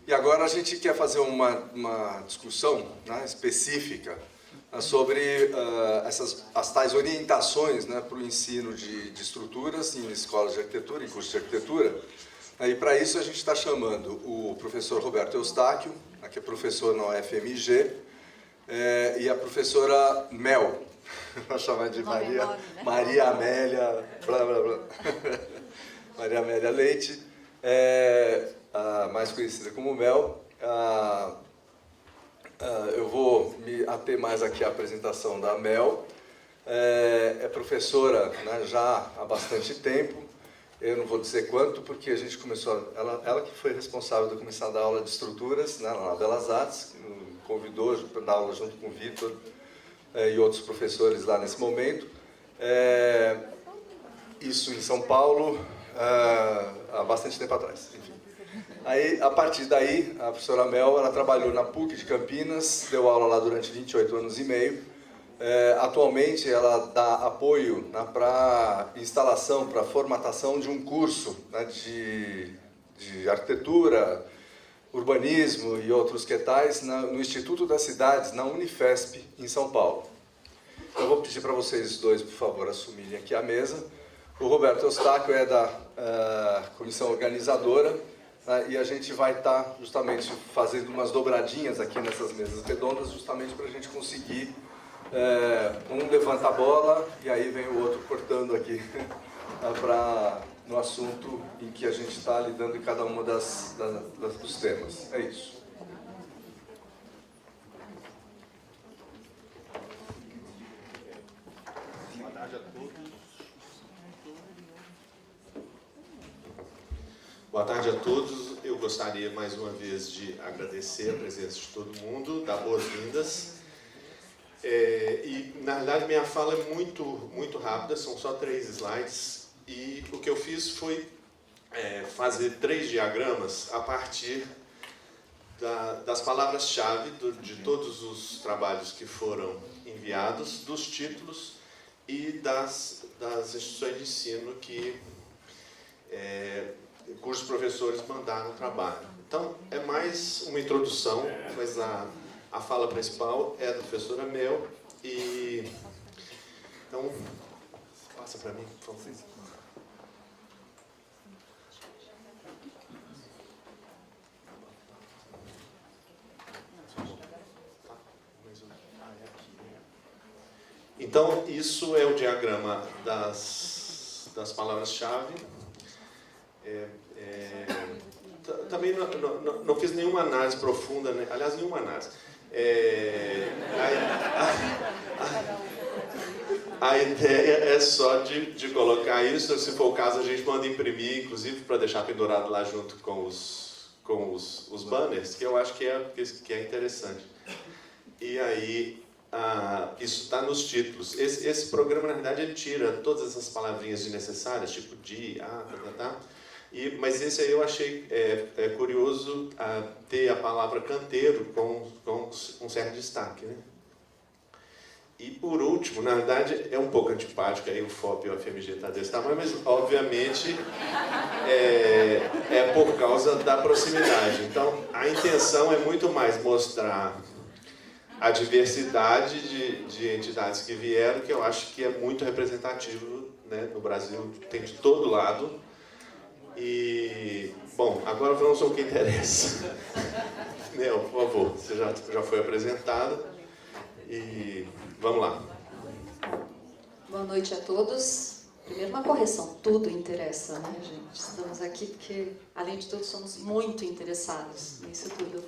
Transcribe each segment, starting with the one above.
E agora a gente quer fazer uma discussão, né, específica sobre as tais orientações, né, para o ensino de estruturas em escolas de arquitetura, em cursos de arquitetura. E para isso a gente está chamando o professor Roberto Eustáquio, que é professor na UFMG, e a professora Mel, vou chamar de Maria, nome, né? Maria Amélia, blá, blá, blá. Maria Amélia Leite, mais conhecida como Mel. Eu vou me ater mais aqui à apresentação da Mel. É professora, né, já há bastante tempo. Eu não vou dizer quanto, porque a gente começou... Ela que foi responsável de começar a dar aula de estruturas, né, na Belas Artes, me convidou para dar aula junto com o Vitor e outros professores lá nesse momento. Isso em São Paulo, há bastante tempo atrás. Enfim. Aí, a partir daí, a professora Mel, ela trabalhou na PUC de Campinas, deu aula lá durante 28 anos e meio. Atualmente, ela dá apoio, né, para instalação, para formatação de um curso, né, de arquitetura, urbanismo e outros que tais no Instituto das Cidades, na Unifesp, em São Paulo. Eu vou pedir para vocês dois, por favor, assumirem aqui a mesa. O Roberto Eustáquio é da comissão organizadora, né, e a gente vai estar justamente fazendo umas dobradinhas aqui nessas mesas redondas, justamente para a gente conseguir, um levanta a bola e aí vem o outro cortando aqui no assunto em que a gente está lidando em cada uma dos temas. É isso. Boa tarde a todos. Boa tarde a todos. Eu gostaria mais uma vez de agradecer a presença de todo mundo, dar boas-vindas. E na verdade minha fala é muito rápida, são só 3 slides. E o que eu fiz foi fazer 3 diagramas a partir das palavras-chave de todos os trabalhos que foram enviados, dos títulos e das instituições de ensino cujos professores mandaram o trabalho. Então, é mais uma introdução, mas a fala principal é da professora Mel. E então, passa para mim, por favor. Então, isso é o diagrama das palavras-chave. Também não fiz nenhuma análise profunda, né? Aliás, nenhuma análise. A ideia é só de colocar isso. Se for o caso, a gente manda imprimir, inclusive, para deixar pendurado lá junto com os banners, que eu acho que é interessante. E aí, isso está nos títulos. Esse programa, na verdade, ele tira todas essas palavrinhas desnecessárias, tipo de, mas esse aí eu achei curioso ter a palavra canteiro com um certo destaque, né? E por último, na verdade, é um pouco antipático, aí o FOP e o FMG está desse tamanho, mas obviamente é por causa da proximidade. Então, a intenção é muito mais mostrar a diversidade de entidades que vieram, que eu acho que é muito representativo, né? No Brasil tem de todo lado. E, bom, agora vamos ao que interessa. Nel, por favor, você já foi apresentada. E vamos lá. Boa noite a todos. Primeiro uma correção, tudo interessa, né, gente? Estamos aqui porque, além de tudo, somos muito interessados nisso tudo.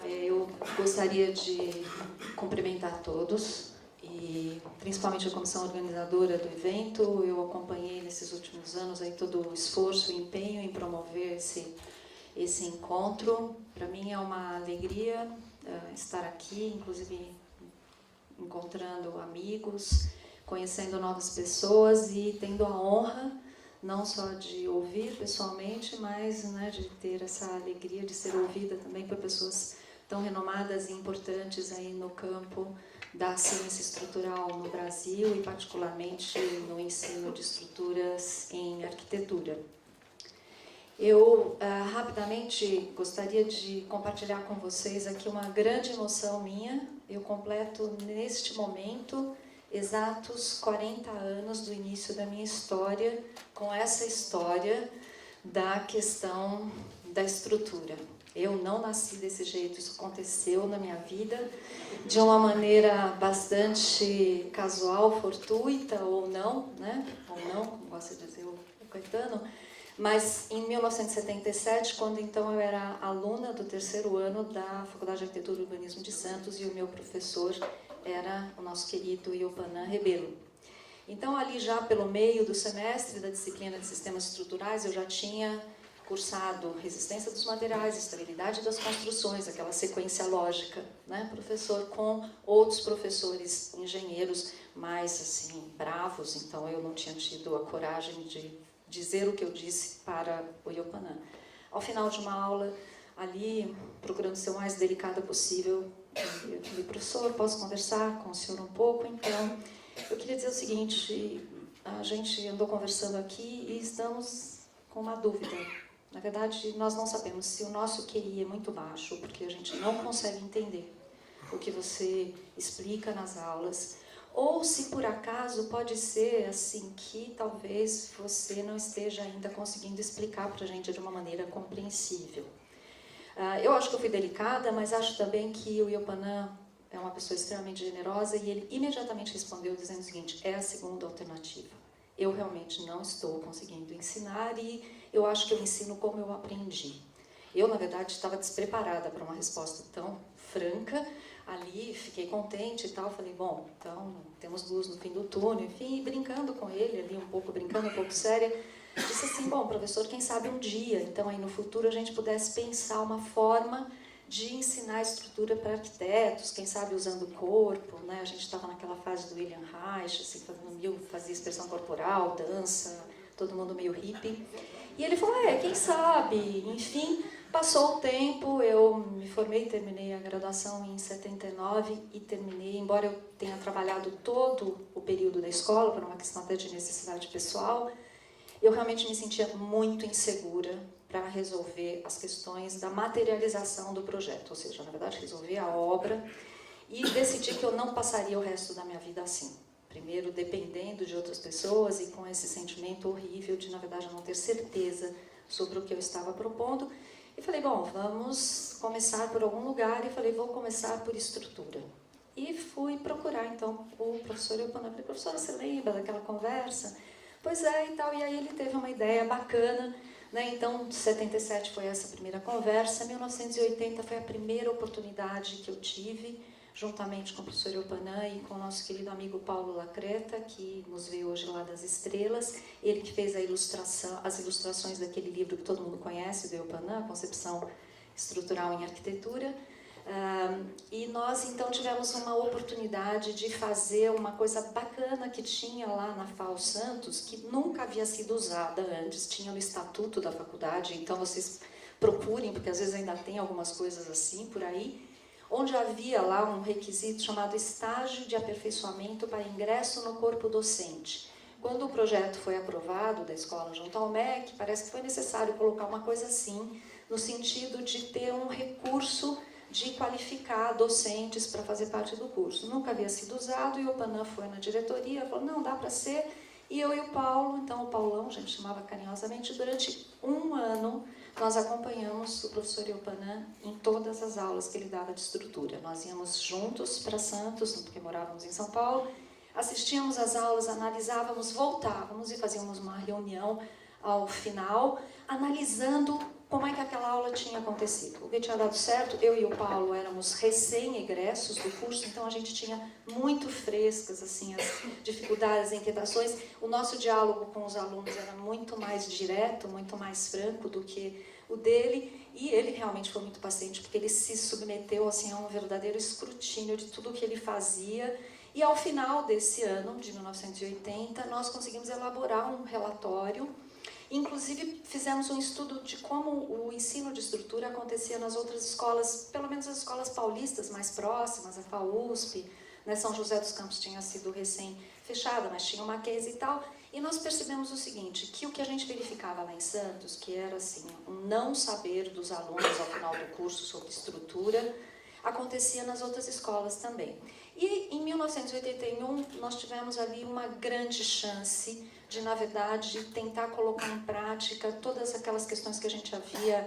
Eu gostaria de cumprimentar todos, e principalmente a comissão organizadora do evento. Eu acompanhei nesses últimos anos aí todo o esforço e empenho em promover esse encontro. Para mim é uma alegria estar aqui, inclusive encontrando amigos, conhecendo novas pessoas e tendo a honra não só de ouvir pessoalmente, mas, né, de ter essa alegria de ser ouvida também por pessoas tão renomadas e importantes aí no campo da ciência estrutural no Brasil e particularmente no ensino de estruturas em arquitetura. Eu rapidamente gostaria de compartilhar com vocês aqui uma grande emoção minha. Eu completo neste momento exatos 40 anos do início da minha história, com essa história da questão da estrutura. Eu não nasci desse jeito, isso aconteceu na minha vida de uma maneira bastante casual, fortuita ou não, né? Ou não, como gosta de dizer o Caetano. Mas em 1977, quando então eu era aluna do 3º ano da Faculdade de Arquitetura e Urbanismo de Santos, e o meu professor era o nosso querido Iopanã Rebelo. Então, ali já pelo meio do semestre da disciplina de sistemas estruturais, eu já tinha cursado resistência dos materiais, estabilidade das construções, aquela sequência lógica, né, professor, com outros professores engenheiros mais assim bravos. Então, eu não tinha tido a coragem de dizer o que eu disse para o Iopanã. Ao final de uma aula, ali, procurando ser o mais delicada possível, eu falei, professor, posso conversar com o senhor um pouco? Então, eu queria dizer o seguinte, a gente andou conversando aqui e estamos com uma dúvida. Na verdade, nós não sabemos se o nosso QI é muito baixo, porque a gente não consegue entender o que você explica nas aulas, ou se por acaso pode ser assim que talvez você não esteja ainda conseguindo explicar para a gente de uma maneira compreensível. Eu acho que eu fui delicada, mas acho também que o Iopanã é uma pessoa extremamente generosa e ele imediatamente respondeu dizendo o seguinte, é a segunda alternativa. Eu realmente não estou conseguindo ensinar e eu acho que eu ensino como eu aprendi. Eu, na verdade, estava despreparada para uma resposta tão franca. Ali, fiquei contente e tal, falei, bom, então temos luz no fim do túnel, enfim, e brincando com ele ali, um pouco brincando, um pouco séria, disse assim, bom, professor, quem sabe um dia, então aí no futuro a gente pudesse pensar uma forma de ensinar estrutura para arquitetos, quem sabe usando o corpo, né? A gente estava naquela fase do William Reich, assim, fazia expressão corporal, dança, todo mundo meio hippie. E ele falou, quem sabe, enfim, passou o tempo, eu me formei, terminei a graduação em 79 e terminei, embora eu tenha trabalhado todo o período da escola, por uma questão até de necessidade pessoal, eu realmente me sentia muito insegura para resolver as questões da materialização do projeto, ou seja, na verdade, resolver a obra e decidi que eu não passaria o resto da minha vida assim. Primeiro, dependendo de outras pessoas e com esse sentimento horrível de, na verdade, não ter certeza sobre o que eu estava propondo. E falei, bom, vamos começar por algum lugar. E falei, vou começar por estrutura. E fui procurar, então, o professor Iopanã. Falei, professor, você lembra daquela conversa? Pois é, e tal. E aí ele teve uma ideia bacana, né? Então, 77 foi essa primeira conversa. 1980 foi a primeira oportunidade que eu tive, juntamente com o professor Iopanã e com o nosso querido amigo Paulo Lacreta, que nos veio hoje lá das estrelas, ele que fez as ilustrações daquele livro que todo mundo conhece, do Iopanã, Concepção Estrutural em Arquitetura, e nós então tivemos uma oportunidade de fazer uma coisa bacana que tinha lá na FAO Santos, que nunca havia sido usada antes, tinha no estatuto da faculdade, então vocês procurem, porque às vezes ainda tem algumas coisas assim por aí, onde havia lá um requisito chamado estágio de aperfeiçoamento para ingresso no corpo docente. Quando o projeto foi aprovado da escola junto ao MEC, parece que foi necessário colocar uma coisa assim, no sentido de ter um recurso de qualificar docentes para fazer parte do curso. Nunca havia sido usado e o Iopanã foi na diretoria, falou, não, dá para ser. E eu e o Paulo, então o Paulão, a gente chamava carinhosamente, durante um ano nós acompanhamos o professor Iopanã em todas as aulas que ele dava de estrutura. Nós íamos juntos para Santos, porque morávamos em São Paulo, assistíamos às aulas, analisávamos, voltávamos e fazíamos uma reunião ao final, analisando como é que aquela aula tinha acontecido. O que tinha dado certo, eu e o Paulo éramos recém-egressos do curso, então a gente tinha muito frescas assim, as dificuldades, as inquietações. O nosso diálogo com os alunos era muito mais direto, muito mais franco do que o dele, e ele realmente foi muito paciente, porque ele se submeteu assim, a um verdadeiro escrutínio de tudo o que ele fazia. E ao final desse ano, de 1980, nós conseguimos elaborar um relatório. Inclusive, fizemos um estudo de como o ensino de estrutura acontecia nas outras escolas, pelo menos as escolas paulistas mais próximas, a FAUSP, né, São José dos Campos tinha sido recém-fechada, mas tinha uma Mackenzie e tal. E nós percebemos o seguinte, que o que a gente verificava lá em Santos, que era assim, um não saber dos alunos ao final do curso sobre estrutura, acontecia nas outras escolas também. E em 1981 nós tivemos ali uma grande chance de, na verdade, tentar colocar em prática todas aquelas questões que a gente havia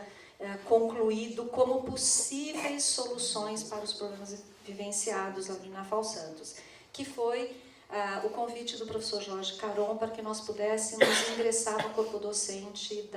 concluído como possíveis soluções para os problemas vivenciados ali na FAU Santos, que foi o convite do professor Jorge Caron para que nós pudéssemos ingressar no corpo docente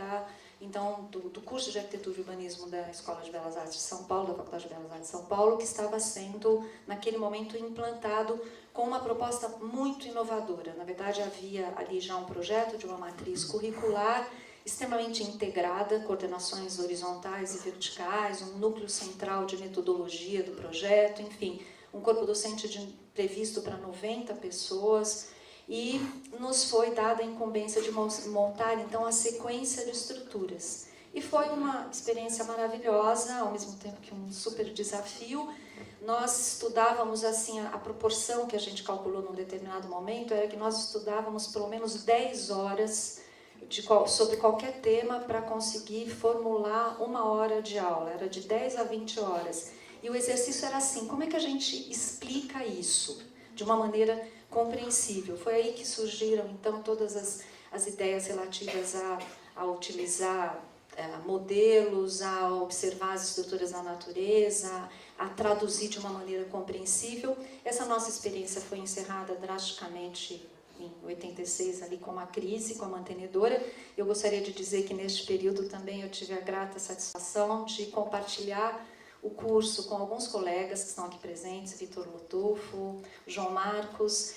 do curso de Arquitetura e Urbanismo da Escola de Belas Artes de São Paulo, da Faculdade de Belas Artes de São Paulo, que estava sendo, naquele momento, implantado com uma proposta muito inovadora. Na verdade, havia ali já um projeto de uma matriz curricular extremamente integrada, coordenações horizontais e verticais, um núcleo central de metodologia do projeto, enfim, um corpo docente previsto para 90 pessoas, e nos foi dada a incumbência de montar, então, a sequência de estruturas. E foi uma experiência maravilhosa, ao mesmo tempo que um super desafio. Nós estudávamos, assim, a proporção que a gente calculou num determinado momento era que nós estudávamos pelo menos 10 horas sobre qualquer tema para conseguir formular 1 hora de aula, era de 10 a 20 horas. E o exercício era assim, como é que a gente explica isso de uma maneira compreensível? Foi aí que surgiram, então, todas as ideias relativas a utilizar modelos, a observar as estruturas da natureza, a traduzir de uma maneira compreensível. Essa nossa experiência foi encerrada drasticamente em 86, ali com uma crise com a mantenedora. Eu gostaria de dizer que neste período também eu tive a grata satisfação de compartilhar o curso com alguns colegas que estão aqui presentes, Vitor Lotufo, João Marcos,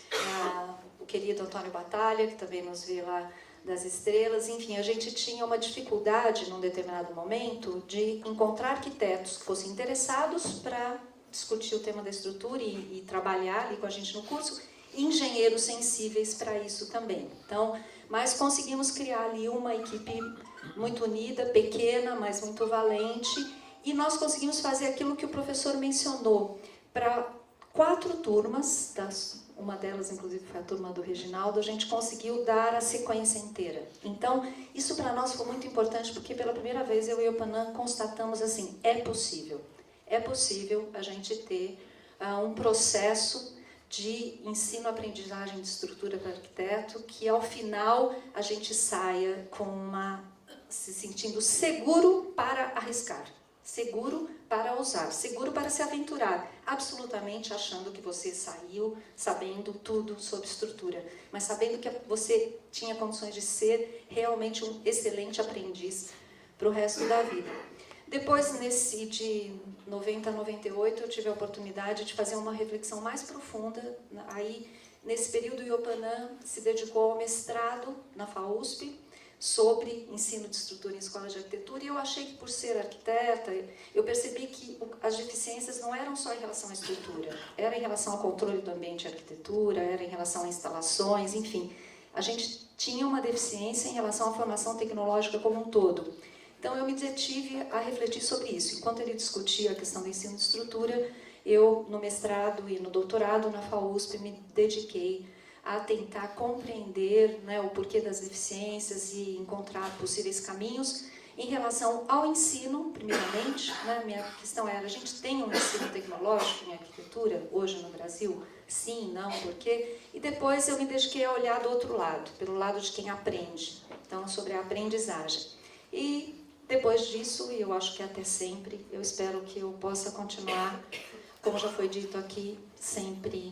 o querido Antônio Batalha, que também nos vê lá das estrelas. Enfim, a gente tinha uma dificuldade, num determinado momento, de encontrar arquitetos que fossem interessados para discutir o tema da estrutura e trabalhar ali com a gente no curso, e engenheiros sensíveis para isso também. Então, mas conseguimos criar ali uma equipe muito unida, pequena, mas muito valente, e nós conseguimos fazer aquilo que o professor mencionou, para 4 turmas, uma delas, inclusive, foi a turma do Reginaldo, a gente conseguiu dar a sequência inteira. Então, isso para nós foi muito importante, porque pela primeira vez eu e o Panam constatamos assim, é possível a gente ter um processo de ensino-aprendizagem de estrutura para arquiteto, que ao final a gente saia se sentindo seguro para arriscar, seguro para ousar, seguro para se aventurar, absolutamente achando que você saiu sabendo tudo sobre estrutura, mas sabendo que você tinha condições de ser realmente um excelente aprendiz para o resto da vida. Depois, de 90 a 98, eu tive a oportunidade de fazer uma reflexão mais profunda. Aí, nesse período, o Iopanã se dedicou ao mestrado na FAUSP, sobre ensino de estrutura em escola de arquitetura, e eu achei que, por ser arquiteta, eu percebi que as deficiências não eram só em relação à estrutura, era em relação ao controle do ambiente de arquitetura, era em relação a instalações, enfim. A gente tinha uma deficiência em relação à formação tecnológica como um todo. Então, eu me detive a refletir sobre isso. Enquanto ele discutia a questão do ensino de estrutura, eu, no mestrado e no doutorado na FAUSP, me dediquei a tentar compreender, né, o porquê das deficiências e encontrar possíveis caminhos em relação ao ensino, primeiramente. Né, minha questão era, a gente tem um ensino tecnológico em arquitetura hoje no Brasil? Sim, não, por quê? E depois eu me dediquei a olhar do outro lado, pelo lado de quem aprende, então sobre a aprendizagem. E depois disso, e eu acho que até sempre, eu espero que eu possa continuar, como já foi dito aqui, sempre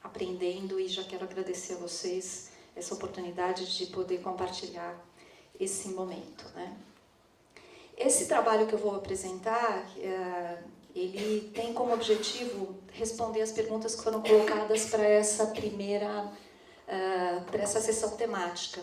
aprendendo, e já quero agradecer a vocês essa oportunidade de poder compartilhar esse momento, né? Esse trabalho que eu vou apresentar, ele tem como objetivo responder as perguntas que foram colocadas para essa para essa sessão temática.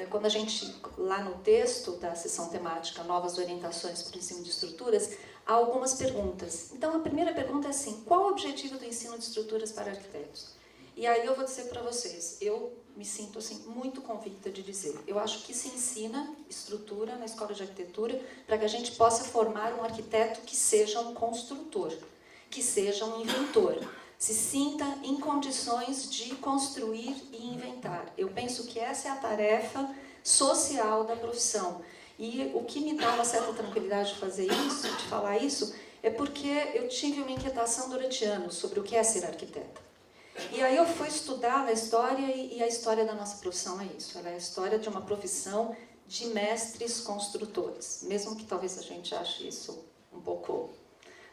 Quando a gente, lá no texto da sessão temática, Novas Orientações para o Ensino de Estruturas, há algumas perguntas. Então, a primeira pergunta é assim, qual o objetivo do ensino de estruturas para arquitetos? E aí eu vou dizer para vocês, eu me sinto assim, muito convicta de dizer, eu acho que se ensina estrutura na escola de arquitetura para que a gente possa formar um arquiteto que seja um construtor, que seja um inventor. se sinta em condições de construir e inventar. Eu penso que essa é a tarefa social da profissão. E o que me dá uma certa tranquilidade de fazer isso, de falar isso, é porque eu tive uma inquietação durante anos sobre o que é ser arquiteta. E aí eu fui estudar na história, e a história da nossa profissão é isso. Ela é a história de uma profissão de mestres construtores. Mesmo que talvez a gente ache isso um pouco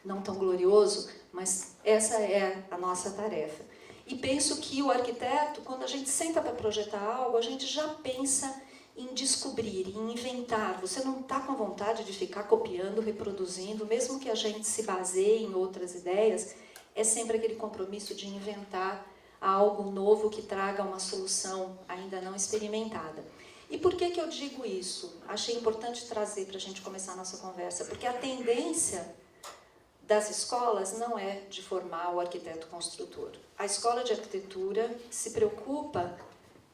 não tão glorioso, mas essa é a nossa tarefa. E penso que o arquiteto, quando a gente senta para projetar algo, a gente já pensa em descobrir, em inventar. Você não está com vontade de ficar copiando, reproduzindo, mesmo que a gente se baseie em outras ideias, é sempre aquele compromisso de inventar algo novo que traga uma solução ainda não experimentada. E por que eu digo isso? Achei importante trazer para a gente começar a nossa conversa, porque a tendência das escolas não é de formar o arquiteto construtor. A escola de arquitetura se preocupa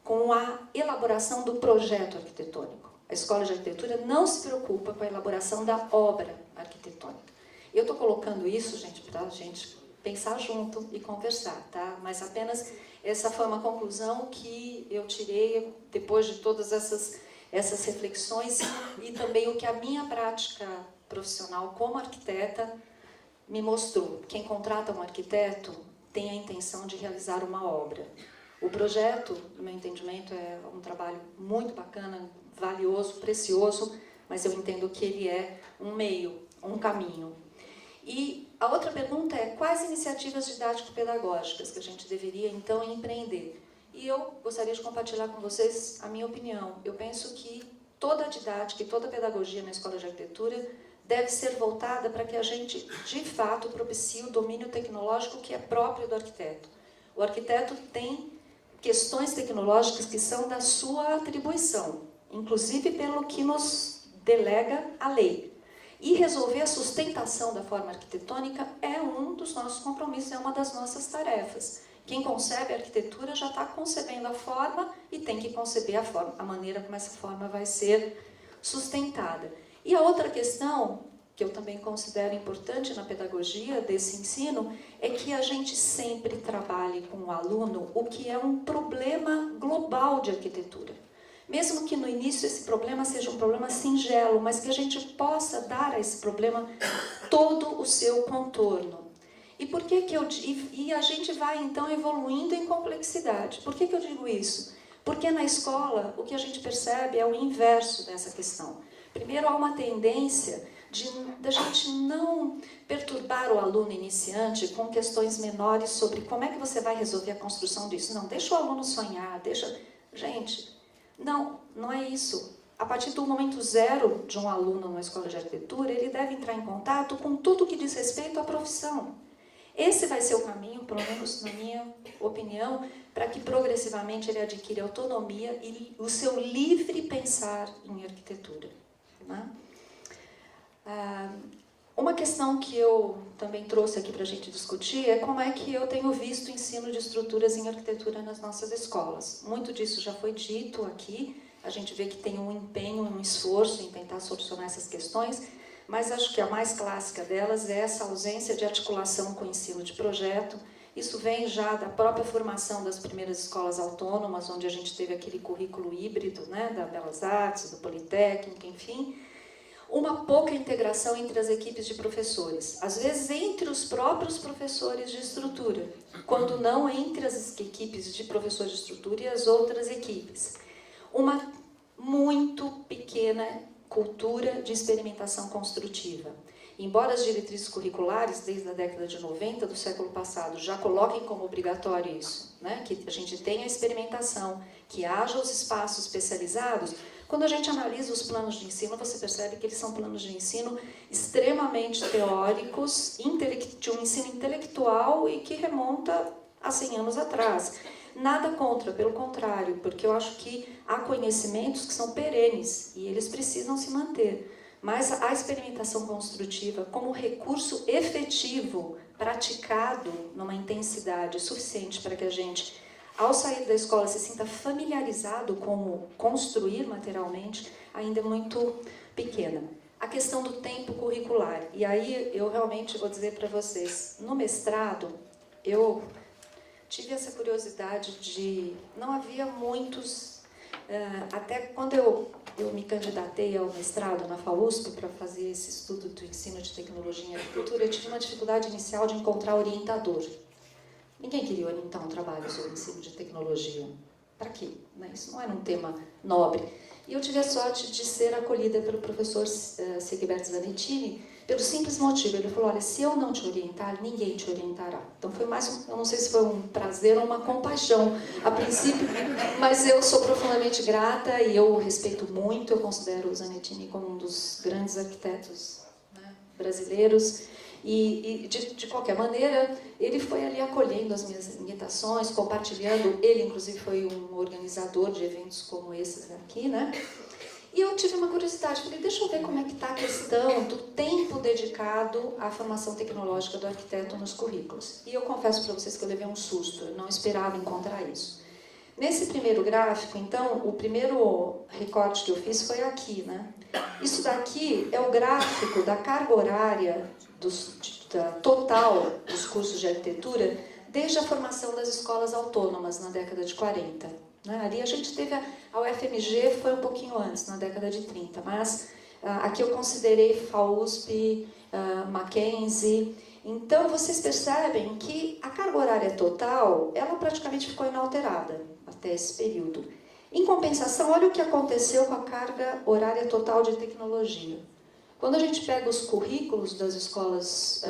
com a elaboração do projeto arquitetônico. A escola de arquitetura não se preocupa com a elaboração da obra arquitetônica. Eu estou colocando isso, gente, para a gente pensar junto e conversar, tá? Mas apenas essa foi uma conclusão que eu tirei depois de todas essas reflexões e também o que a minha prática profissional como arquiteta me mostrou. Quem contrata um arquiteto tem a intenção de realizar uma obra. O projeto, no meu entendimento, é um trabalho muito bacana, valioso, precioso, mas eu entendo que ele é um meio, um caminho. E a outra pergunta é quais iniciativas didático-pedagógicas que a gente deveria, então, empreender? E eu gostaria de compartilhar com vocês a minha opinião. Eu penso que toda a didática e toda a pedagogia na escola de arquitetura deve ser voltada para que a gente, de fato, propicie o domínio tecnológico que é próprio do arquiteto. O arquiteto tem questões tecnológicas que são da sua atribuição, inclusive pelo que nos delega a lei. E resolver a sustentação da forma arquitetônica é um dos nossos compromissos, é uma das nossas tarefas. Quem concebe a arquitetura já está concebendo a forma e tem que conceber a forma, a maneira como essa forma vai ser sustentada. E a outra questão, que eu também considero importante na pedagogia desse ensino, é que a gente sempre trabalhe com o aluno o que é um problema global de arquitetura. Mesmo que no início esse problema seja um problema singelo, mas que a gente possa dar a esse problema todo o seu contorno. E por que que e a gente vai então evoluindo em complexidade. Por que que eu digo isso? Porque na escola o que a gente percebe é o inverso dessa questão. Primeiro, há uma tendência da gente não perturbar o aluno iniciante com questões menores sobre como é que você vai resolver a construção disso. Não, deixa o aluno sonhar, deixa... Gente, não é isso. A partir do momento zero de um aluno numa escola de arquitetura, ele deve entrar em contato com tudo que diz respeito à profissão. Esse vai ser o caminho, pelo menos na minha opinião, para que progressivamente ele adquira autonomia e o seu livre pensar em arquitetura. Né? Uma questão que eu também trouxe aqui para a gente discutir é como é que eu tenho visto o ensino de estruturas em arquitetura nas nossas escolas. Muito disso já foi dito aqui, a gente vê que tem um empenho, um esforço em tentar solucionar essas questões, mas acho que a mais clássica delas é essa ausência de articulação com o ensino de projeto. Isso vem já da própria formação das primeiras escolas autônomas, onde a gente teve aquele currículo híbrido, né, da Belas Artes, do Politécnico, enfim. Uma pouca integração entre as equipes de professores, às vezes entre os próprios professores de estrutura, quando não entre as equipes de professores de estrutura e as outras equipes. Uma muito pequena cultura de experimentação construtiva. Embora as diretrizes curriculares, desde a década de 90 do século passado, já coloquem como obrigatório isso, né? Que a gente tenha a experimentação, que haja os espaços especializados, quando a gente analisa os planos de ensino, você percebe que eles são planos de ensino extremamente teóricos, de um ensino intelectual e que remonta a 100 anos atrás. Nada contra, pelo contrário, porque eu acho que há conhecimentos que são perenes e eles precisam se manter. Mas a experimentação construtiva como recurso efetivo, praticado numa intensidade suficiente para que a gente, ao sair da escola, se sinta familiarizado com construir materialmente, ainda é muito pequena. A questão do tempo curricular. E aí eu realmente vou dizer para vocês, no mestrado, eu tive essa curiosidade de... Não havia muitos... até quando eu me candidatei ao mestrado na FAUSP para fazer esse estudo do ensino de tecnologia em arquitetura, eu tive uma dificuldade inicial de encontrar orientador. Ninguém queria orientar um trabalho sobre ensino de tecnologia. Para quê? Isso não era um tema nobre. E eu tive a sorte de ser acolhida pelo professor Siegberto Zanettini, pelo simples motivo, ele falou, olha, se eu não te orientar, ninguém te orientará. Então foi mais, eu não sei se foi um prazer ou uma compaixão a princípio, mas eu sou profundamente grata e eu respeito muito, eu considero o Zanettini como um dos grandes arquitetos, né, brasileiros, e de qualquer maneira, ele foi ali acolhendo as minhas limitações, compartilhando, ele inclusive foi um organizador de eventos como esses aqui, né? E eu tive uma curiosidade, falei, deixa eu ver como é que está a questão do tempo dedicado à formação tecnológica do arquiteto nos currículos. E eu confesso para vocês que eu levei um susto, eu não esperava encontrar isso. Nesse primeiro gráfico, então, o primeiro recorte que eu fiz foi aqui, né? Isso daqui é o gráfico da carga horária total dos cursos de arquitetura desde a formação das escolas autônomas na década de 40. Ali a gente teve a UFMG, foi um pouquinho antes, na década de 30, mas aqui eu considerei FAUSP, Mackenzie. Então vocês percebem que a carga horária total, ela praticamente ficou inalterada até esse período. Em compensação, olha o que aconteceu com a carga horária total de tecnologia. Quando a gente pega os currículos das escolas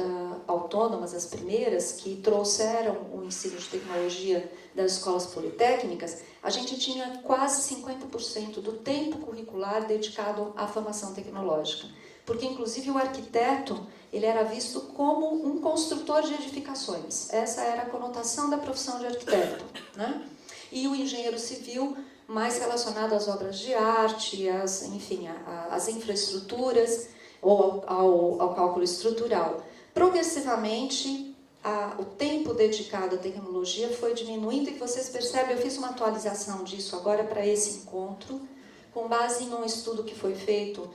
autônomas, as primeiras, que trouxeram o ensino de tecnologia das escolas politécnicas, a gente tinha quase 50% do tempo curricular dedicado à formação tecnológica. Porque, inclusive, o arquiteto ele era visto como um construtor de edificações. Essa era a conotação da profissão de arquiteto, né? E o engenheiro civil, mais relacionado às obras de arte, enfim, às infraestruturas, ou ao cálculo estrutural. Progressivamente, o tempo dedicado à tecnologia foi diminuindo e vocês percebem, eu fiz uma atualização disso agora para esse encontro, com base em um estudo que foi feito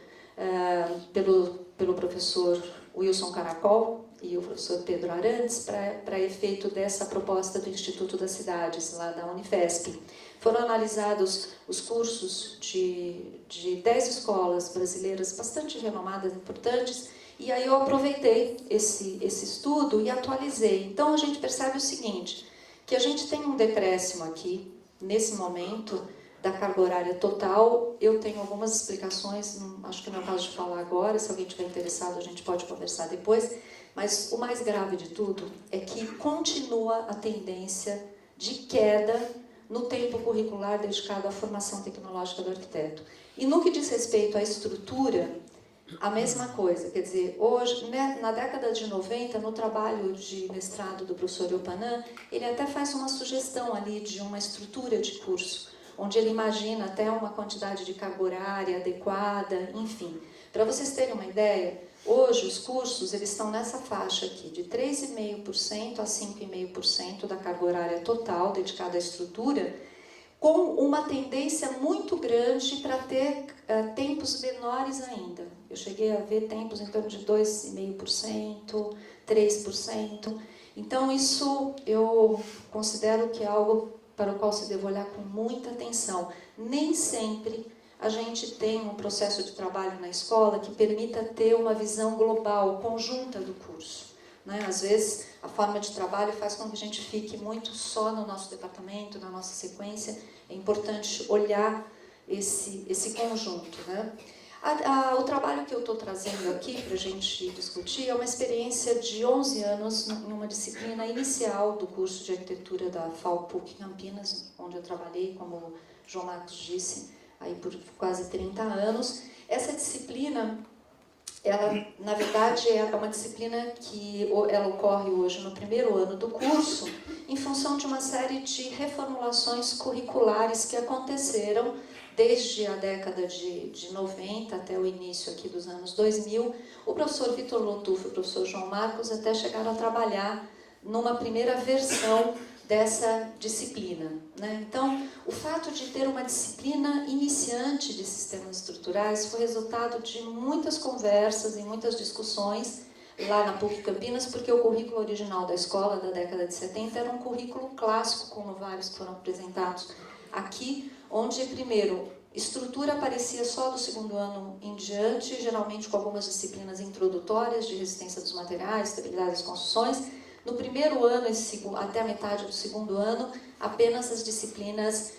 pelo professor Wilson Caracol e o professor Pedro Arantes para efeito dessa proposta do Instituto das Cidades, lá da Unifesp. Foram analisados os cursos de 10 escolas brasileiras bastante renomadas, importantes, e aí eu aproveitei esse estudo e atualizei. Então a gente percebe o seguinte, que a gente tem um decréscimo aqui, nesse momento, da carga horária total. Eu tenho algumas explicações, acho que não é o caso de falar agora, se alguém estiver interessado a gente pode conversar depois, mas o mais grave de tudo é que continua a tendência de queda no tempo curricular dedicado à formação tecnológica do arquiteto. E no que diz respeito à estrutura, a mesma coisa, quer dizer, hoje, né, na década de 90, no trabalho de mestrado do professor Yopanã, ele até faz uma sugestão ali de uma estrutura de curso, onde ele imagina até uma quantidade de carga horária adequada, enfim. Para vocês terem uma ideia, hoje os cursos eles estão nessa faixa aqui, de 3,5% a 5,5% da carga horária total dedicada à estrutura, com uma tendência muito grande para ter tempos menores ainda. Eu cheguei a ver tempos em torno de 2,5%, 3%. Então isso eu considero que é algo para o qual se deve olhar com muita atenção. Nem sempre a gente tem um processo de trabalho na escola que permita ter uma visão global, conjunta do curso, né? Às vezes, a forma de trabalho faz com que a gente fique muito só no nosso departamento, na nossa sequência. É importante olhar esse conjunto, né? O trabalho que eu estou trazendo aqui para a gente discutir é uma experiência de 11 anos em uma disciplina inicial do curso de arquitetura da FAU-PUC Campinas, onde eu trabalhei, como o João Marcos disse, aí por quase 30 anos. Essa disciplina, ela, na verdade, é uma disciplina que ela ocorre hoje no primeiro ano do curso, em função de uma série de reformulações curriculares que aconteceram desde a década de 90 até o início aqui dos anos 2000. O professor Vitor Lotufo e o professor João Marcos até chegaram a trabalhar numa primeira versão dessa disciplina, né? Então, o fato de ter uma disciplina iniciante de sistemas estruturais foi resultado de muitas conversas e muitas discussões lá na PUC Campinas, porque o currículo original da escola da década de 70 era um currículo clássico, como vários que foram apresentados aqui, onde, primeiro, estrutura aparecia só do segundo ano em diante, geralmente com algumas disciplinas introdutórias de resistência dos materiais, estabilidade das construções. No primeiro ano, até a metade do segundo ano, apenas as disciplinas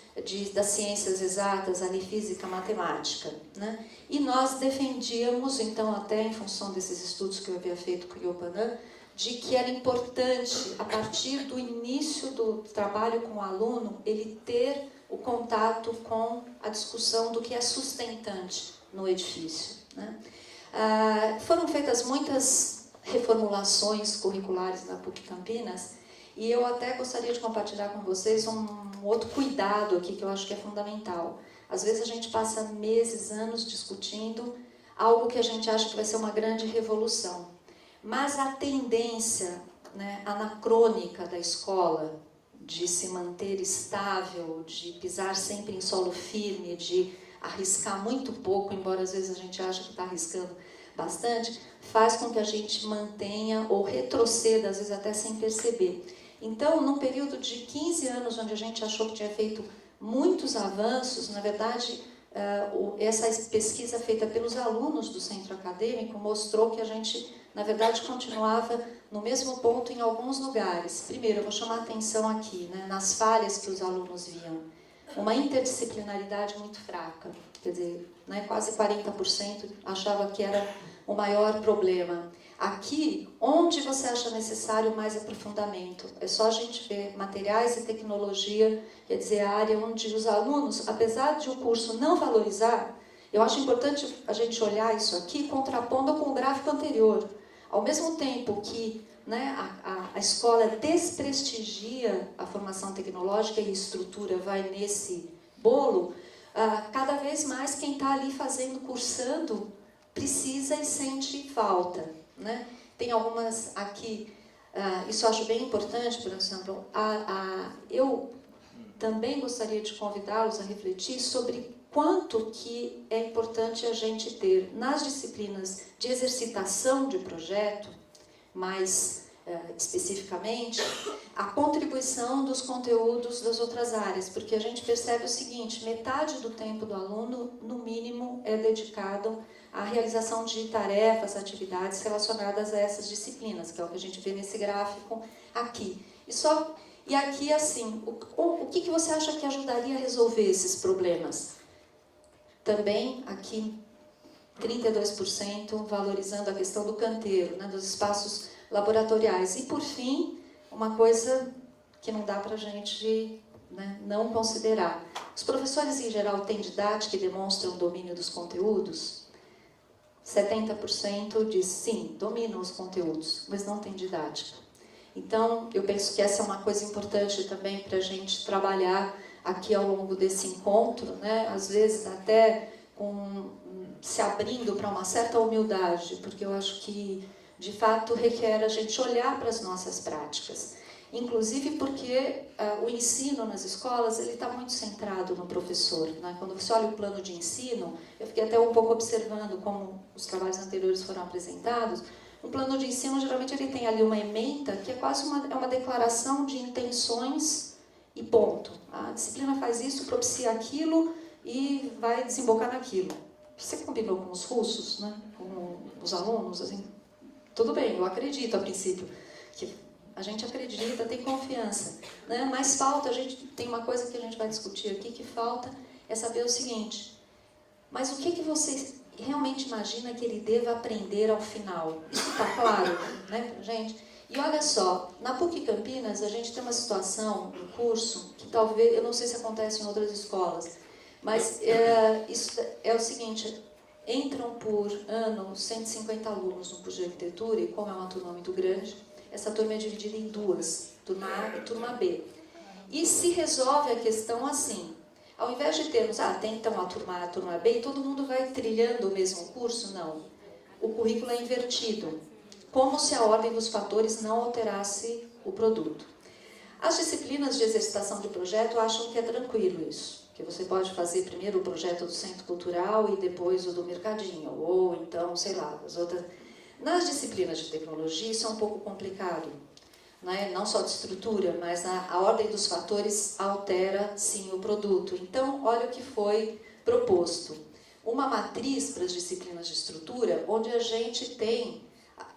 das ciências exatas, ali física, matemática, né? E nós defendíamos, então, até em função desses estudos que eu havia feito com o Iopanã, de que era importante, a partir do início do trabalho com o aluno, ele ter o contato com a discussão do que é sustentante no edifício, né? Foram feitas muitas reformulações curriculares na PUC Campinas, e eu até gostaria de compartilhar com vocês um outro cuidado aqui que eu acho que é fundamental. Às vezes a gente passa meses, anos discutindo algo que a gente acha que vai ser uma grande revolução, mas a tendência, né, anacrônica da escola, de se manter estável, de pisar sempre em solo firme, de arriscar muito pouco, embora às vezes a gente ache que está arriscando bastante, faz com que a gente mantenha ou retroceda, às vezes até sem perceber. Então, num período de 15 anos, onde a gente achou que tinha feito muitos avanços, na verdade, essa pesquisa feita pelos alunos do centro acadêmico mostrou que a gente, na verdade, continuava no mesmo ponto em alguns lugares. Primeiro, eu vou chamar a atenção aqui, né, nas falhas que os alunos viam. Uma interdisciplinaridade muito fraca, quer dizer, né, quase 40% achava que era o maior problema. Aqui, onde você acha necessário mais aprofundamento? É só a gente ver materiais e tecnologia, quer dizer, a área onde os alunos, apesar de o curso não valorizar, eu acho importante a gente olhar isso aqui contrapondo com o gráfico anterior. Ao mesmo tempo que, né, a escola desprestigia a formação tecnológica e estrutura vai nesse bolo, cada vez mais quem está ali fazendo, cursando, precisa e sente falta, né? Tem algumas aqui, isso eu acho bem importante, por exemplo, eu também gostaria de convidá-los a refletir sobre quanto que é importante a gente ter nas disciplinas de exercitação de projeto, mais especificamente, a contribuição dos conteúdos das outras áreas, porque a gente percebe o seguinte, metade do tempo do aluno, no mínimo, é dedicado à realização de tarefas, atividades relacionadas a essas disciplinas, que é o que a gente vê nesse gráfico aqui. E aqui, assim, o que você acha que ajudaria a resolver esses problemas? Também, aqui, 32% valorizando a questão do canteiro, né, dos espaços laboratoriais. E, por fim, uma coisa que não dá para a gente, né, não considerar. Os professores, em geral, têm didática e demonstram domínio dos conteúdos? 70% diz sim, dominam os conteúdos, mas não tem didática. Então, eu penso que essa é uma coisa importante também para a gente trabalhar aqui ao longo desse encontro, né? Às vezes até se abrindo para uma certa humildade, porque eu acho que, de fato, requer a gente olhar para as nossas práticas. Inclusive porque o ensino nas escolas ele está muito centrado no professor, né? Quando você olha o plano de ensino, eu fiquei até um pouco observando como os trabalhos anteriores foram apresentados. O plano de ensino, geralmente, ele tem ali uma ementa que é quase uma declaração de intenções e ponto. A disciplina faz isso, propicia aquilo e vai desembocar naquilo. Você combinou com os russos, né? Com os alunos, assim, tudo bem, eu acredito a princípio que a gente acredita, tem confiança, né? Mas falta, tem uma coisa que a gente vai discutir aqui, que falta é saber o seguinte, mas o que você realmente imagina que ele deva aprender ao final? Isso está claro, né, pra gente? E olha só, na PUC Campinas a gente tem uma situação no curso que talvez, eu não sei se acontece em outras escolas, mas isso é o seguinte, entram por ano 150 alunos no curso de arquitetura e como é uma turma muito grande, essa turma é dividida em duas, turma A e turma B. E se resolve a questão assim, ao invés de termos, tem então a turma A e a turma B e todo mundo vai trilhando o mesmo curso, não. O currículo é invertido, como se a ordem dos fatores não alterasse o produto. As disciplinas de exercitação de projeto acham que é tranquilo isso, que você pode fazer primeiro o projeto do centro cultural e depois o do mercadinho, ou então, sei lá, as outras. Nas disciplinas de tecnologia, isso é um pouco complicado. Não só de estrutura, mas a ordem dos fatores altera, sim, o produto. Então, olha o que foi proposto. Uma matriz para as disciplinas de estrutura, onde a gente tem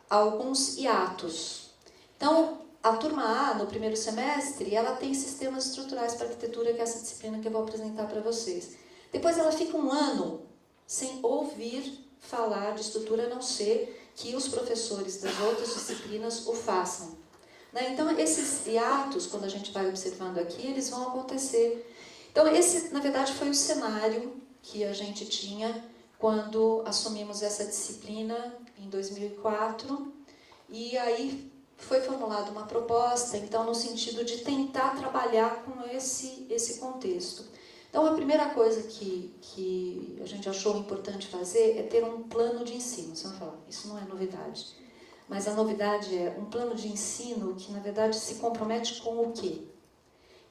alguns hiatos. Então, a turma A, no primeiro semestre, ela tem sistemas estruturais para arquitetura, que é essa disciplina que eu vou apresentar para vocês. Depois ela fica um ano sem ouvir falar de estrutura, a não ser que os professores das outras disciplinas o façam. Então, esses hiatos, quando a gente vai observando aqui, eles vão acontecer. Então, esse, na verdade, foi o cenário que a gente tinha quando assumimos essa disciplina em 2004. E aí foi formulada uma proposta, então, no sentido de tentar trabalhar com esse contexto. Então, a primeira coisa que a gente achou importante fazer é ter um plano de ensino. Você vai falar, isso não é novidade. Mas a novidade é um plano de ensino que, na verdade, se compromete com o quê?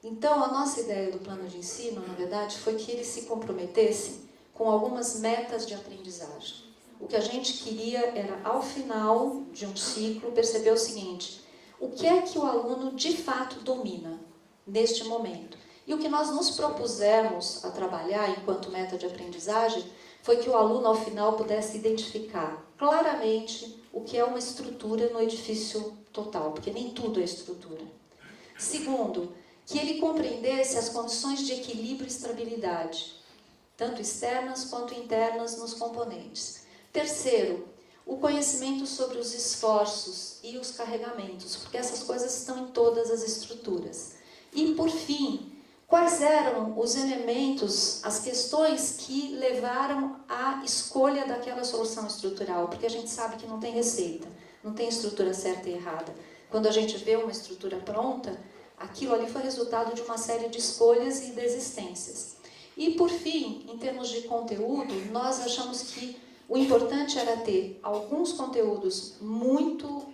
Então, a nossa ideia do plano de ensino, na verdade, foi que ele se comprometesse com algumas metas de aprendizagem. O que a gente queria era, ao final de um ciclo, perceber o seguinte: o que é que o aluno, de fato, domina neste momento? E o que nós nos propusemos a trabalhar enquanto meta de aprendizagem foi que o aluno, ao final, pudesse identificar claramente o que é uma estrutura no edifício total, porque nem tudo é estrutura. Segundo, que ele compreendesse as condições de equilíbrio e estabilidade, tanto externas quanto internas nos componentes. Terceiro, o conhecimento sobre os esforços e os carregamentos, porque essas coisas estão em todas as estruturas. E, por fim, quais eram os elementos, as questões que levaram à escolha daquela solução estrutural? Porque a gente sabe que não tem receita, não tem estrutura certa e errada. Quando a gente vê uma estrutura pronta, aquilo ali foi resultado de uma série de escolhas e desistências. E, por fim, em termos de conteúdo, nós achamos que o importante era ter alguns conteúdos muito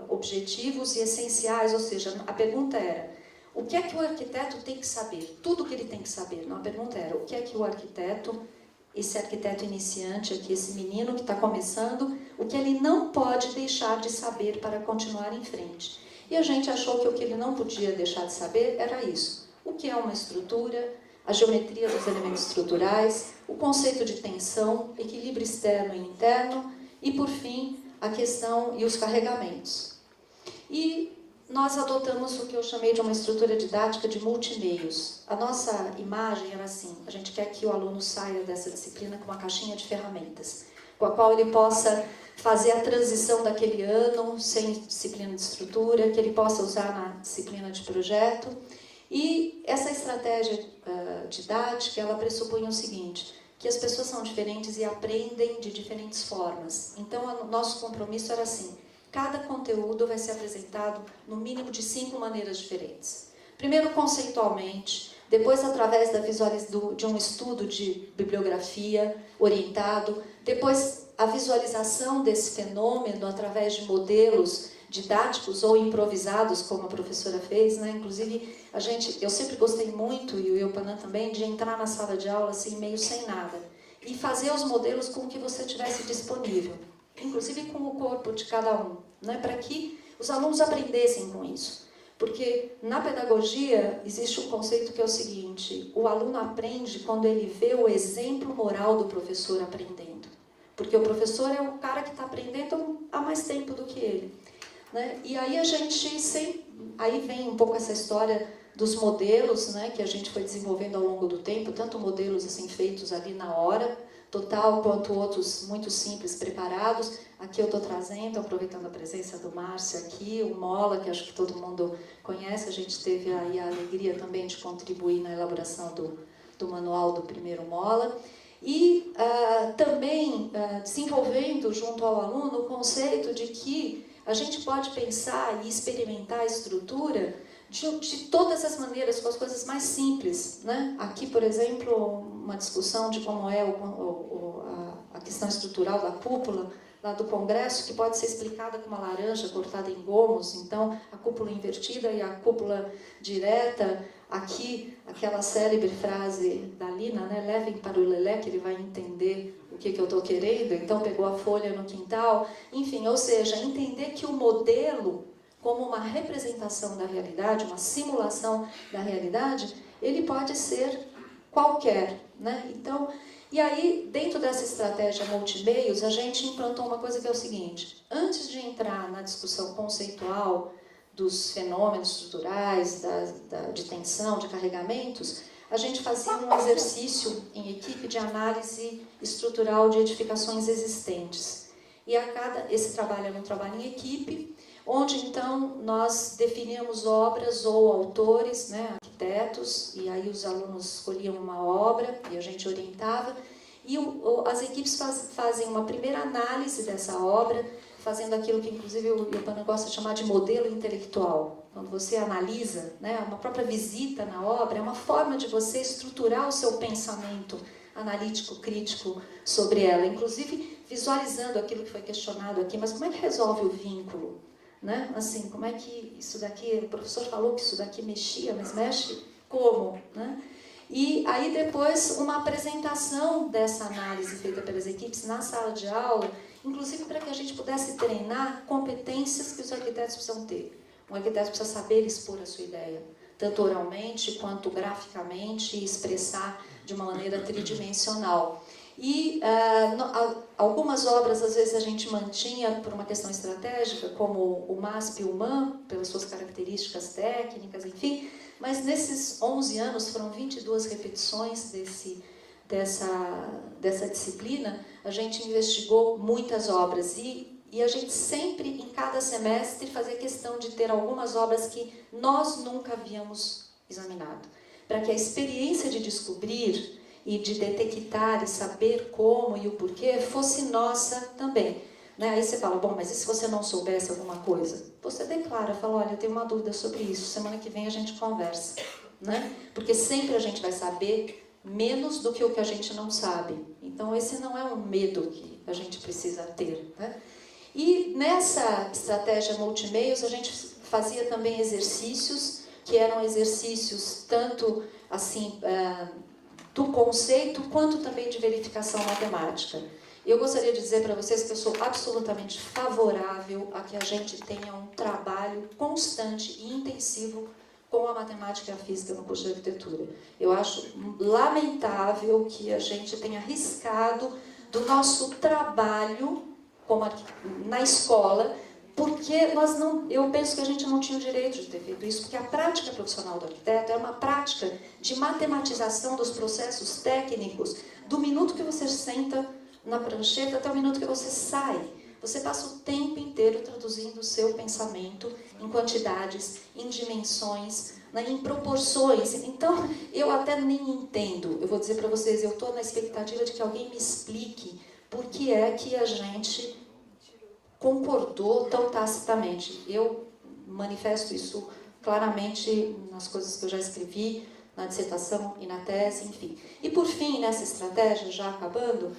objetivos e essenciais, ou seja, a pergunta era: o que é que o arquiteto tem que saber? Tudo que ele tem que saber. Não, a pergunta era: o que é que o arquiteto, esse arquiteto iniciante aqui, esse menino que está começando, o que ele não pode deixar de saber para continuar em frente? E a gente achou que o que ele não podia deixar de saber era isso: o que é uma estrutura, a geometria dos elementos estruturais, o conceito de tensão, equilíbrio externo e interno, e, por fim, a questão e os carregamentos. E nós adotamos o que eu chamei de uma estrutura didática de multimeios. A nossa imagem era assim: a gente quer que o aluno saia dessa disciplina com uma caixinha de ferramentas, com a qual ele possa fazer a transição daquele ano sem disciplina de estrutura, que ele possa usar na disciplina de projeto. E essa estratégia didática, ela pressupõe o seguinte: que as pessoas são diferentes e aprendem de diferentes formas. Então, o nosso compromisso era assim: cada conteúdo vai ser apresentado no mínimo de 5 maneiras diferentes. Primeiro, conceitualmente, depois através de um estudo de bibliografia orientado, depois a visualização desse fenômeno através de modelos didáticos ou improvisados, como a professora fez, né? Inclusive, eu sempre gostei muito, e o Eupanã também, de entrar na sala de aula assim, meio sem nada, e fazer os modelos com o que você tivesse disponível, inclusive com o corpo de cada um, né? Para que os alunos aprendessem com isso. Porque na pedagogia existe um conceito que é o seguinte: o aluno aprende quando ele vê o exemplo moral do professor aprendendo. Porque o professor é o cara que está aprendendo há mais tempo do que ele. Né? E aí aí vem um pouco essa história dos modelos, né, que a gente foi desenvolvendo ao longo do tempo, tanto modelos assim, feitos ali na hora, total, quanto outros muito simples, preparados. Aqui eu estou trazendo, aproveitando a presença do Márcio aqui, o Mola, que acho que todo mundo conhece. A gente teve aí a alegria também de contribuir na elaboração do manual do primeiro Mola. E também desenvolvendo junto ao aluno o conceito de que a gente pode pensar e experimentar a estrutura de todas as maneiras, com as coisas mais simples, né? Aqui, por exemplo, uma discussão de como é a questão estrutural da cúpula lá do Congresso, que pode ser explicada com uma laranja cortada em gomos. Então, a cúpula invertida e a cúpula direta, aqui aquela célebre frase da Lina, né? Levem para o Lelé que ele vai entender o que eu estou querendo, então pegou a folha no quintal, enfim, ou seja, entender que o modelo, como uma representação da realidade, uma simulação da realidade, ele pode ser qualquer, né? Então, e aí, dentro dessa estratégia multimeios, a gente implantou uma coisa que é o seguinte: antes de entrar na discussão conceitual dos fenômenos estruturais, de tensão, de carregamentos, a gente fazia um exercício em equipe de análise estrutural de edificações existentes. E esse trabalho era um trabalho em equipe, onde então nós definíamos obras ou autores, né, arquitetos, e aí os alunos escolhiam uma obra e a gente orientava, e as equipes fazem uma primeira análise dessa obra, fazendo aquilo que inclusive o Iopan gosta de chamar de modelo intelectual. Quando você analisa, né, uma própria visita na obra é uma forma de você estruturar o seu pensamento analítico, crítico sobre ela, inclusive visualizando aquilo que foi questionado aqui, mas como é que resolve o vínculo? Né? Assim, como é que isso daqui, o professor falou que isso daqui mexia, mas mexe como? Né? E aí depois uma apresentação dessa análise feita pelas equipes na sala de aula, inclusive para que a gente pudesse treinar competências que os arquitetos precisam ter. Um arquiteto precisa saber expor a sua ideia, tanto oralmente quanto graficamente, e expressar de uma maneira tridimensional. E algumas obras, às vezes, a gente mantinha por uma questão estratégica, como o MASP e o MAN, pelas suas características técnicas, enfim, mas nesses 11 anos, foram 22 repetições dessa disciplina, a gente investigou muitas obras e a gente sempre, em cada semestre, fazia questão de ter algumas obras que nós nunca havíamos examinado, para que a experiência de descobrir e de detectar e saber como e o porquê fosse nossa também. Né? Aí você fala, bom, mas e se você não soubesse alguma coisa? Você declara, fala, olha, eu tenho uma dúvida sobre isso, semana que vem a gente conversa. Né? Porque sempre a gente vai saber menos do que o que a gente não sabe. Então esse não é um medo que a gente precisa ter. Né? E nessa estratégia multimeios a gente fazia também exercícios, que eram exercícios tanto assim, do conceito, quanto também de verificação matemática. Eu gostaria de dizer para vocês que eu sou absolutamente favorável a que a gente tenha um trabalho constante e intensivo com a matemática e a física no curso de arquitetura. Eu acho lamentável que a gente tenha arriscado do nosso trabalho na escola, porque eu penso que a gente não tinha o direito de ter feito isso, porque a prática profissional do arquiteto é uma prática de matematização dos processos técnicos, do minuto que você senta na prancheta até o minuto que você sai. Você passa o tempo inteiro traduzindo o seu pensamento em quantidades, em dimensões, né, em proporções. Então, eu até nem entendo. Eu vou dizer para vocês, eu estou na expectativa de que alguém me explique por que é que a gente concordou tão tacitamente. Eu manifesto isso claramente nas coisas que eu já escrevi, na dissertação e na tese, enfim. E por fim, nessa estratégia, já acabando,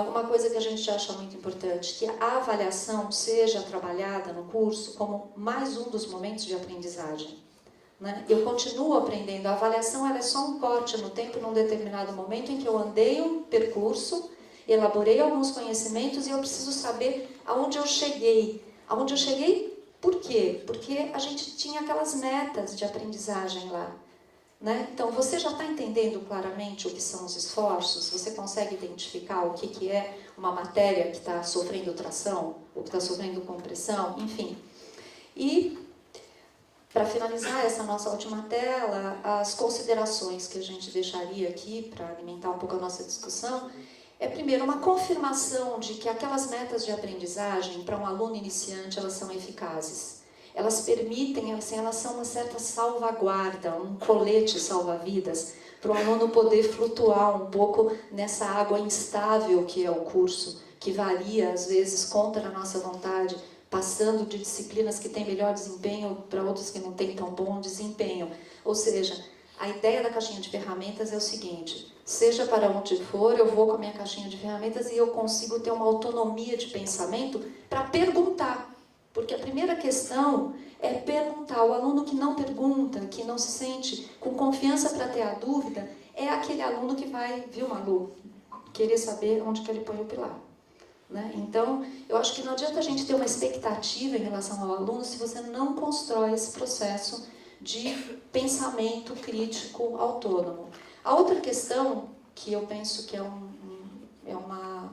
uma coisa que a gente acha muito importante, que a avaliação seja trabalhada no curso como mais um dos momentos de aprendizagem. Né? Eu continuo aprendendo, a avaliação ela é só um corte no tempo, num determinado momento em que eu andei um percurso, elaborei alguns conhecimentos e eu preciso saber aonde eu cheguei. Aonde eu cheguei, por quê? Porque a gente tinha aquelas metas de aprendizagem lá. Né? Então, você já está entendendo claramente o que são os esforços? Você consegue identificar o que é uma matéria que está sofrendo tração, ou que está sofrendo compressão, enfim. E, para finalizar essa nossa última tela, as considerações que a gente deixaria aqui para alimentar um pouco a nossa discussão é, primeiro, uma confirmação de que aquelas metas de aprendizagem para um aluno iniciante, elas são eficazes. Elas permitem, assim, elas são uma certa salvaguarda, um colete salva-vidas, para o aluno poder flutuar um pouco nessa água instável que é o curso, que varia, às vezes, contra a nossa vontade, passando de disciplinas que têm melhor desempenho para outras que não têm tão bom desempenho. Ou seja, a ideia da caixinha de ferramentas é o seguinte: seja para onde for, eu vou com a minha caixinha de ferramentas e eu consigo ter uma autonomia de pensamento para perguntar. Porque a primeira questão é perguntar. O aluno que não pergunta, que não se sente com confiança para ter a dúvida, é aquele aluno que vai, viu, Malu, querer saber onde que ele põe o pilar. Né? Então, eu acho que não adianta a gente ter uma expectativa em relação ao aluno se você não constrói esse processo de pensamento crítico autônomo. A outra questão, que eu penso que é uma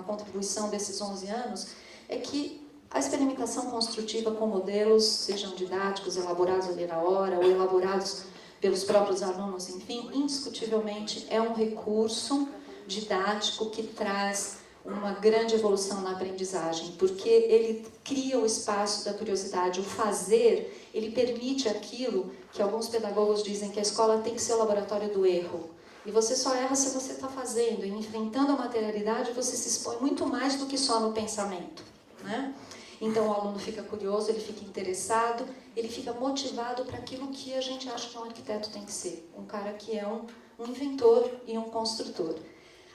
contribuição desses 11 anos, é que a experimentação construtiva com modelos, sejam didáticos, elaborados ali na hora, ou elaborados pelos próprios alunos, enfim, indiscutivelmente é um recurso didático que traz uma grande evolução na aprendizagem, porque ele cria o espaço da curiosidade. O fazer, ele permite aquilo que alguns pedagogos dizem que a escola tem que ser o laboratório do erro. E você só erra se você está fazendo. E enfrentando a materialidade, você se expõe muito mais do que só no pensamento. Né? Então o aluno fica curioso, ele fica interessado, ele fica motivado para aquilo que a gente acha que um arquiteto tem que ser. Um cara que é um inventor e um construtor.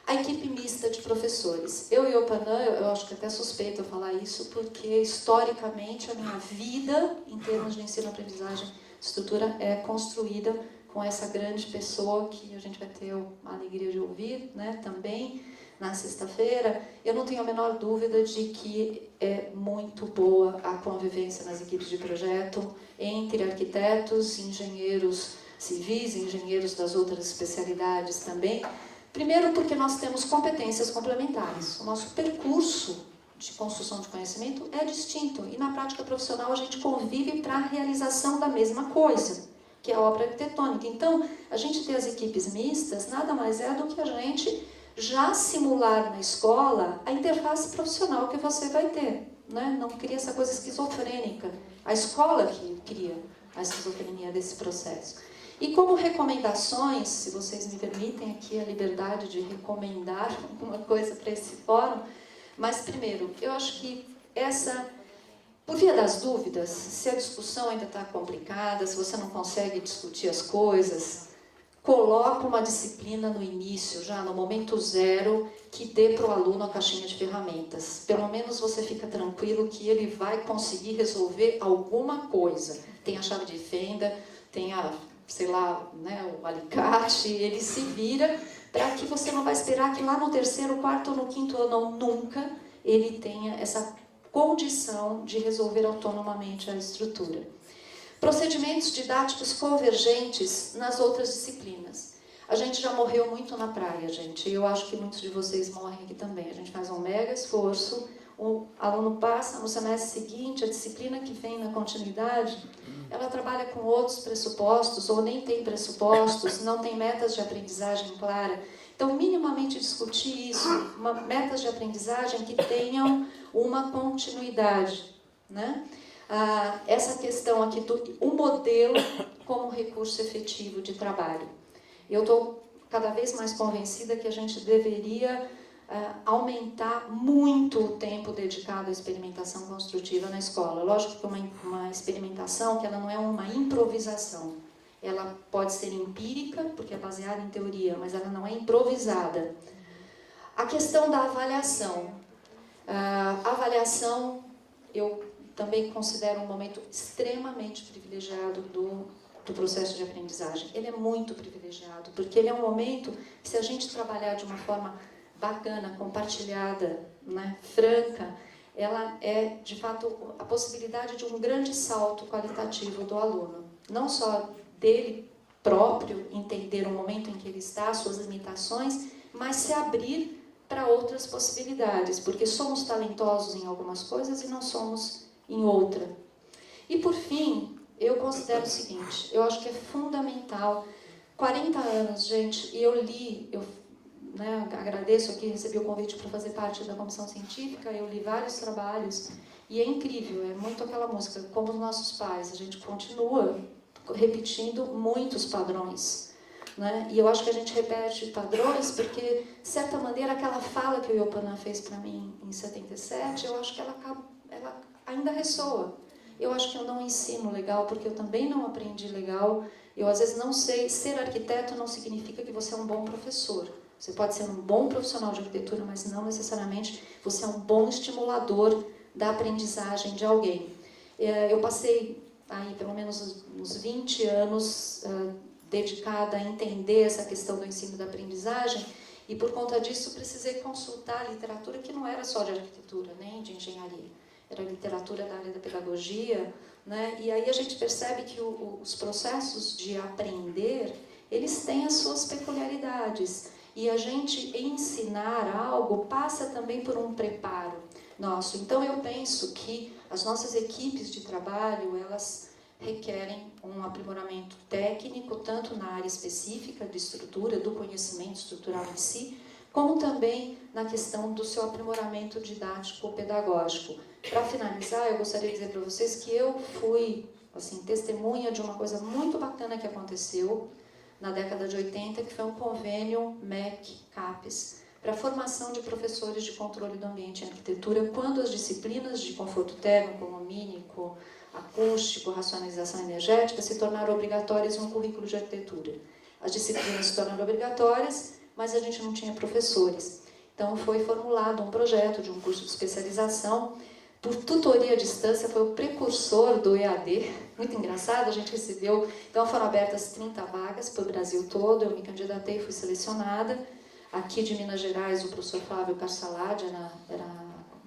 A equipe mista de professores. Eu e o Panã, eu acho que até suspeito eu falar isso, porque historicamente a minha vida, em termos de ensino-aprendizagem, estrutura, é construída com essa grande pessoa que a gente vai ter a alegria de ouvir, né, também na sexta-feira. Eu não tenho a menor dúvida de que é muito boa a convivência nas equipes de projeto entre arquitetos, engenheiros civis, engenheiros das outras especialidades também. Primeiro porque nós temos competências complementares. O nosso percurso de construção de conhecimento é distinto e na prática profissional a gente convive para a realização da mesma coisa, que é a obra arquitetônica. Então, a gente ter as equipes mistas nada mais é do que a gente já simular na escola a interface profissional que você vai ter. Né? Não cria essa coisa esquizofrênica. A escola que cria a esquizofrenia desse processo. E como recomendações, se vocês me permitem aqui a liberdade de recomendar alguma coisa para esse fórum, mas primeiro, eu acho que por via das dúvidas, se a discussão ainda está complicada, se você não consegue discutir as coisas, coloca uma disciplina no início, já no momento zero, que dê para o aluno a caixinha de ferramentas. Pelo menos você fica tranquilo que ele vai conseguir resolver alguma coisa. Tem a chave de fenda, tem sei lá, né, o alicate, ele se vira para que você não vai esperar que lá no terceiro, quarto ou no quinto ano, nunca, ele tenha essa condição de resolver autonomamente a estrutura. Procedimentos didáticos convergentes nas outras disciplinas. A gente já morreu muito na praia, gente, e eu acho que muitos de vocês morrem aqui também. A gente faz um mega esforço, o aluno passa no semestre seguinte, a disciplina que vem na continuidade, ela trabalha com outros pressupostos, ou nem tem pressupostos, não tem metas de aprendizagem clara. Então, minimamente discutir isso, metas de aprendizagem que tenham uma continuidade. Né? Essa questão aqui o modelo como recurso efetivo de trabalho. Eu estou cada vez mais convencida que a gente deveria aumentar muito o tempo dedicado à experimentação construtiva na escola. Lógico que uma experimentação que ela não é uma improvisação. Ela pode ser empírica, porque é baseada em teoria, mas ela não é improvisada. A questão da avaliação. A avaliação, eu também considero um momento extremamente privilegiado do processo de aprendizagem. Ele é muito privilegiado, porque ele é um momento que, se a gente trabalhar de uma forma bacana, compartilhada, né, franca, ela é, de fato, a possibilidade de um grande salto qualitativo do aluno. Não só dele próprio entender o momento em que ele está, suas limitações, mas se abrir para outras possibilidades, porque somos talentosos em algumas coisas e não somos em outra. E, por fim, eu considero o seguinte, eu acho que é fundamental, 40 anos, gente, e eu li, né, agradeço aqui, recebi o convite para fazer parte da comissão científica, eu li vários trabalhos, e é incrível, é muito aquela música, como os nossos pais, a gente continua repetindo muitos padrões. Né? E eu acho que a gente repete padrões porque, de certa maneira, aquela fala que o Iopanã fez para mim em 77, eu acho que ela ainda ressoa. Eu acho que eu não ensino legal, porque eu também não aprendi legal. Eu, às vezes, não sei. Ser arquiteto não significa que você é um bom professor. Você pode ser um bom profissional de arquitetura, mas não necessariamente você é um bom estimulador da aprendizagem de alguém. Eu passei aí pelo menos uns 20 anos dedicada a entender essa questão do ensino da aprendizagem, e por conta disso precisei consultar literatura que não era só de arquitetura, nem de engenharia, era literatura da área da pedagogia, né? E aí a gente percebe que os processos de aprender, eles têm as suas peculiaridades, e a gente ensinar algo passa também por um preparo nosso. Então eu penso que as nossas equipes de trabalho, elas requerem um aprimoramento técnico, tanto na área específica de estrutura, do conhecimento estrutural em si, como também na questão do seu aprimoramento didático-pedagógico. Para finalizar, eu gostaria de dizer para vocês que eu fui testemunha de uma coisa muito bacana que aconteceu na década de 80, que foi um convênio MEC-CAPES, para a formação de professores de controle do ambiente em arquitetura, quando as disciplinas de conforto térmico, lumínico, acústico, racionalização energética se tornaram obrigatórias no currículo de arquitetura. As disciplinas se tornaram obrigatórias, mas a gente não tinha professores. Então foi formulado um projeto de um curso de especialização por tutoria à distância, foi o precursor do EAD, muito engraçado, a gente recebeu, então foram abertas 30 vagas para o Brasil todo, eu me candidatei, fui selecionada. Aqui de Minas Gerais, o professor Flávio Carsalade era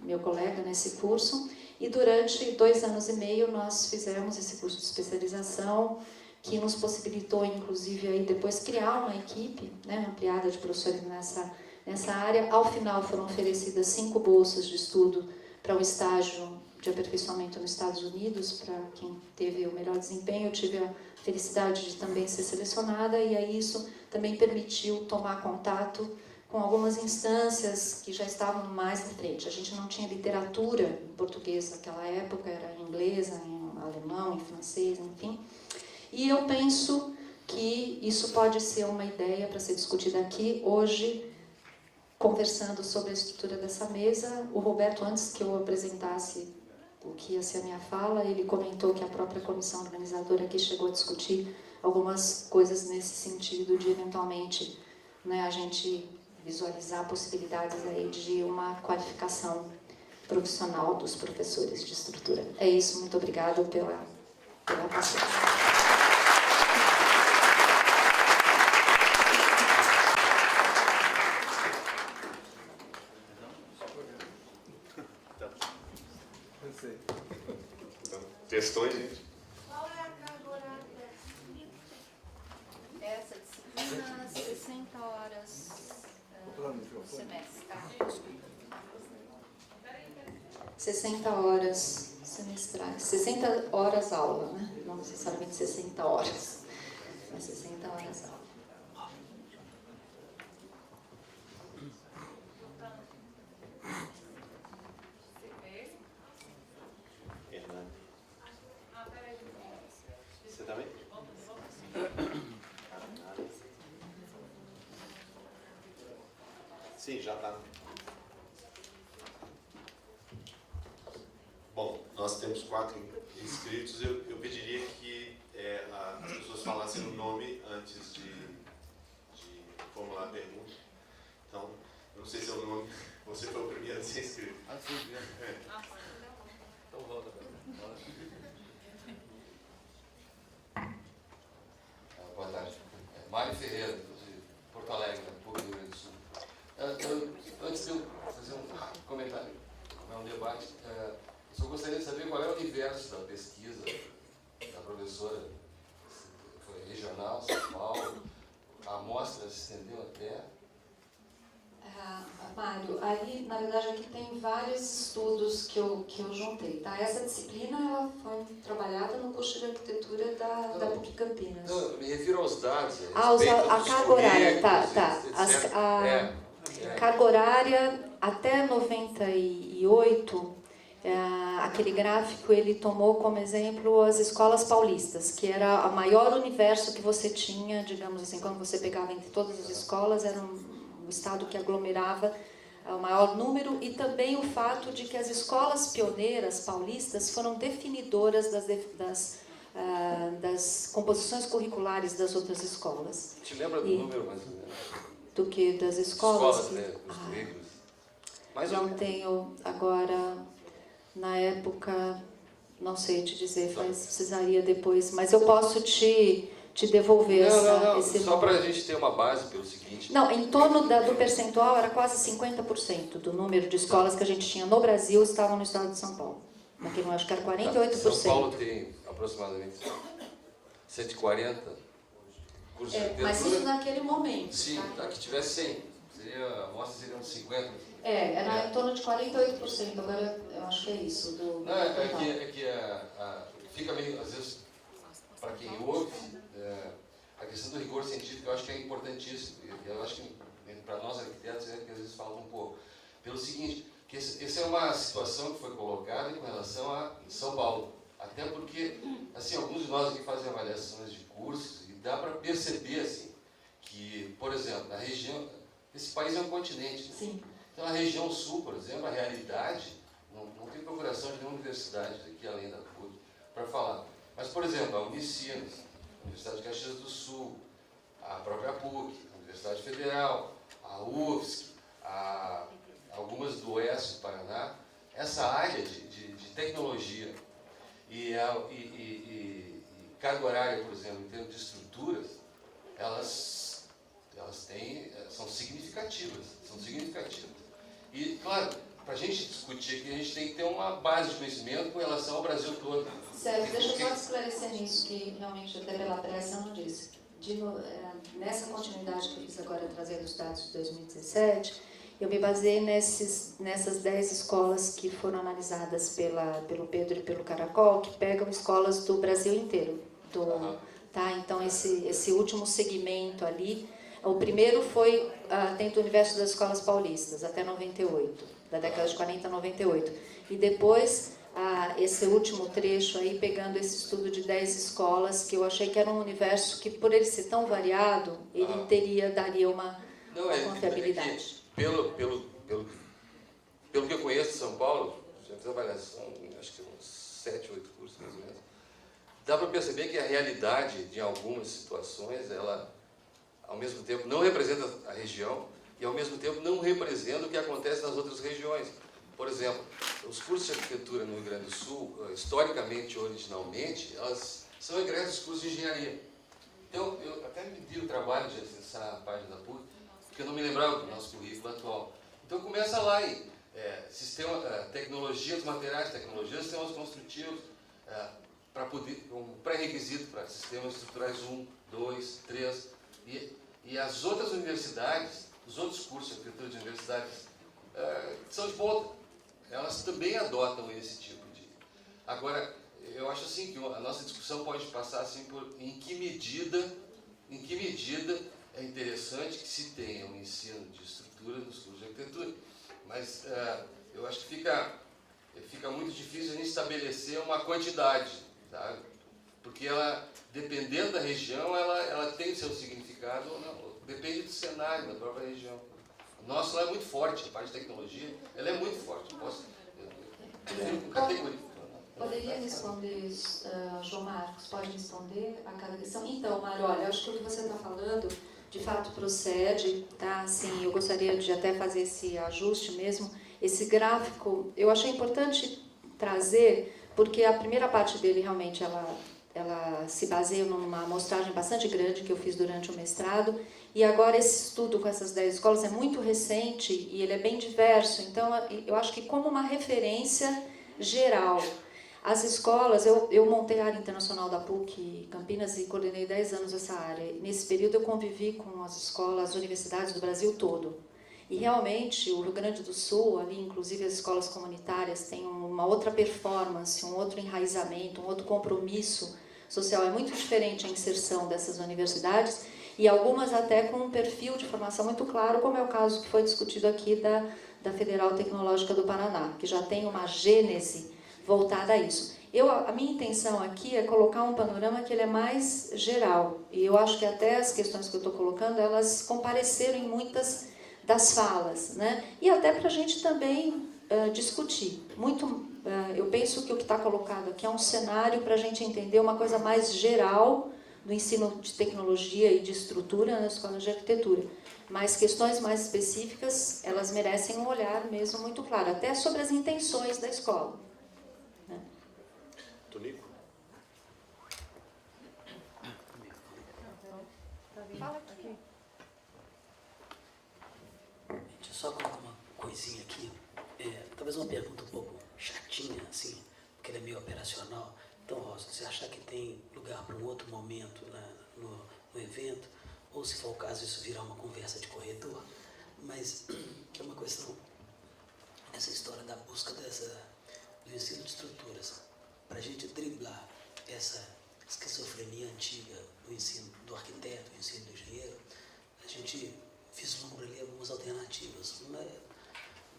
meu colega nesse curso, e durante 2 anos e meio nós fizemos esse curso de especialização, que nos possibilitou, inclusive, aí depois criar uma equipe, né, ampliada de professores nessa área. Ao final foram oferecidas 5 bolsas de estudo para um estágio de aperfeiçoamento nos Estados Unidos, para quem teve o melhor desempenho. Eu tive a felicidade de também ser selecionada, e aí isso também permitiu tomar contato com algumas instâncias que já estavam mais à frente. A gente não tinha literatura em português naquela época, era em inglês, em alemão, em francês, enfim. E eu penso que isso pode ser uma ideia para ser discutida aqui hoje, conversando sobre a estrutura dessa mesa. O Roberto, antes que eu apresentasse o que ia ser a minha fala, ele comentou que a própria comissão organizadora aqui chegou a discutir algumas coisas nesse sentido de, eventualmente, né, a gente visualizar possibilidades aí de uma qualificação profissional dos professores de estrutura. É isso, muito obrigada pela paciência. Questões, gente? Qual é a carga horária? Essa disciplina, 60 horas por semestre, tá? 60 horas semestrais, 60 horas aula, né? Não necessariamente 60 horas, mas 60 horas aula. Você também? Sim, já está. Bom, nós temos 4 inscritos. Eu pediria que as pessoas falassem o nome antes de formular a pergunta. Então, eu não sei se é o nome. Você foi o primeiro a ser inscrito. Então volta. Boa tarde. Mário Ferreira, de Porto Alegre, PUC do Rio Grande do Sul. Antes de eu fazer um comentário, um debate, eu só gostaria de saber qual é o universo da pesquisa da professora. Foi regional, São Paulo, a amostra se estendeu até... Mário, aí na verdade aqui tem vários estudos que eu juntei, tá? Essa disciplina ela foi trabalhada no curso de arquitetura da PUC Campinas. Não, eu me refiro aos dados. A carga horária, tá. Carga horária até 98, aquele gráfico ele tomou como exemplo as escolas paulistas, que era o maior universo que você tinha, digamos assim, quando você pegava entre todas as escolas, era um estado que aglomerava o maior número, e também o fato de que as escolas pioneiras paulistas foram definidoras das composições curriculares das outras escolas. Te lembra do número mais ou menos? Do que das escolas? Escolas, né? Os currículos. Não tenho agora Na época, não sei te dizer, precisaria depois, mas eu posso te devolver esse só para a gente ter uma base pelo seguinte. Não, em torno do percentual era quase 50% do número de escolas que a gente tinha no Brasil estavam no estado de São Paulo. Naquele, acho que era 48%. São Paulo tem aproximadamente 140 cursos de arquitetura. Mas isso naquele momento. Sim, tá? que tivesse 100. A amostra seria uns 50. Era em torno de 48%, agora eu acho que é isso. Não, é que fica meio, às vezes, para quem ouve, a questão do rigor científico eu acho que é importantíssimo. Eu acho que para nós arquitetos é que às vezes falta um pouco. Pelo seguinte, que essa é uma situação que foi colocada com relação a São Paulo. Até porque, assim, alguns de nós aqui fazem avaliações de cursos e dá para perceber, assim, que, por exemplo, na região, esse país é um continente. Né? Sim. Então, na região sul, por exemplo, a realidade, não tem procuração de nenhuma universidade aqui além da PUC para falar. Mas, por exemplo, a Unicinos, a Universidade de Caxias do Sul, a própria PUC, a Universidade Federal, a UFSC, algumas do oeste do Paraná, essa área de tecnologia e carga horária, por exemplo, em termos de estruturas, elas são significativas. E, claro, para a gente discutir aqui, a gente tem que ter uma base de conhecimento com relação ao Brasil todo. Certo, deixa eu só esclarecer nisso, que realmente até pela pressa eu não disse. Nessa continuidade que eu fiz agora, trazendo os dados de 2017, eu me baseei nessas 10 escolas que foram analisadas pelo Pedro e pelo Caracol, que pegam escolas do Brasil inteiro. Tá? Então, esse último segmento ali, o primeiro foi dentro do universo das escolas paulistas, até 98, da década de 40 a 98. E depois, esse último trecho aí, pegando esse estudo de 10 escolas, que eu achei que era um universo que, por ele ser tão variado, ele daria uma confiabilidade. Pelo que eu conheço de São Paulo, já fiz avaliação, acho que uns 7, 8 cursos mais ou menos, dá para perceber que a realidade de algumas situações, ela, ao mesmo tempo, não representa a região e, ao mesmo tempo, não representa o que acontece nas outras regiões. Por exemplo, os cursos de arquitetura no Rio Grande do Sul, historicamente, originalmente, elas são egressos dos cursos de engenharia. Então, eu até me dei o trabalho de acessar a página da PUC, porque eu não me lembrava do nosso currículo atual. Então, começa lá em tecnologia dos materiais, tecnologia dos sistemas construtivos, um pré-requisito para sistemas estruturais 1, 2, 3. E as outras universidades, os outros cursos de arquitetura de universidades, são de ponta. Elas também adotam esse tipo de... Agora, eu acho assim que a nossa discussão pode passar assim por em que medida é interessante que se tenha um ensino de estrutura nos cursos de arquitetura. Mas eu acho que fica muito difícil a gente estabelecer uma quantidade, tá? Porque ela, dependendo da região, ela tem seu significado ou não. Depende do cenário da própria região. O nosso lá é muito forte, a parte de tecnologia, ela é muito forte. Eu com categoria. Poderia responder, João Marcos, pode responder a cada questão? Então, Mário, olha, acho que o que você está falando, de fato, procede, tá? Assim, eu gostaria de até fazer esse ajuste mesmo. Esse gráfico, eu achei importante trazer, porque a primeira parte dele, realmente, ela se baseia numa amostragem bastante grande que eu fiz durante o mestrado, e agora esse estudo com essas 10 escolas é muito recente e ele é bem diverso, então eu acho que como uma referência geral, as escolas, eu montei a área internacional da PUC Campinas e coordenei 10 anos essa área. Nesse período eu convivi com as escolas, as universidades do Brasil todo. E realmente o Rio Grande do Sul, ali inclusive as escolas comunitárias, têm uma outra performance, um outro enraizamento, um outro compromisso social. É muito diferente a inserção dessas universidades e algumas até com um perfil de formação muito claro, como é o caso que foi discutido aqui da Federal Tecnológica do Paraná, que já tem uma gênese voltada a isso. A minha intenção aqui é colocar um panorama que ele é mais geral, e eu acho que até as questões que eu estou colocando, elas compareceram em muitas das falas, né? E até para a gente também discutir. Eu penso que o que está colocado aqui é um cenário para a gente entender uma coisa mais geral do ensino de tecnologia e de estrutura nas escolas de arquitetura. Mas questões mais específicas, elas merecem um olhar mesmo muito claro, até sobre as intenções da escola. Tunico? Fala aqui. Deixa eu só colocar uma coisinha aqui. Talvez uma pergunta um pouco chatinha, assim, porque ela é meio operacional. Então, Rosa, você achar que tem lugar para um outro momento, né, no evento, ou se for o caso, isso virar uma conversa de corredor, mas que é uma questão, essa história da busca do ensino de estruturas, para a gente driblar essa esquizofrenia antiga do ensino do arquiteto, do ensino do engenheiro, a gente vislumbra ali algumas alternativas. Uma é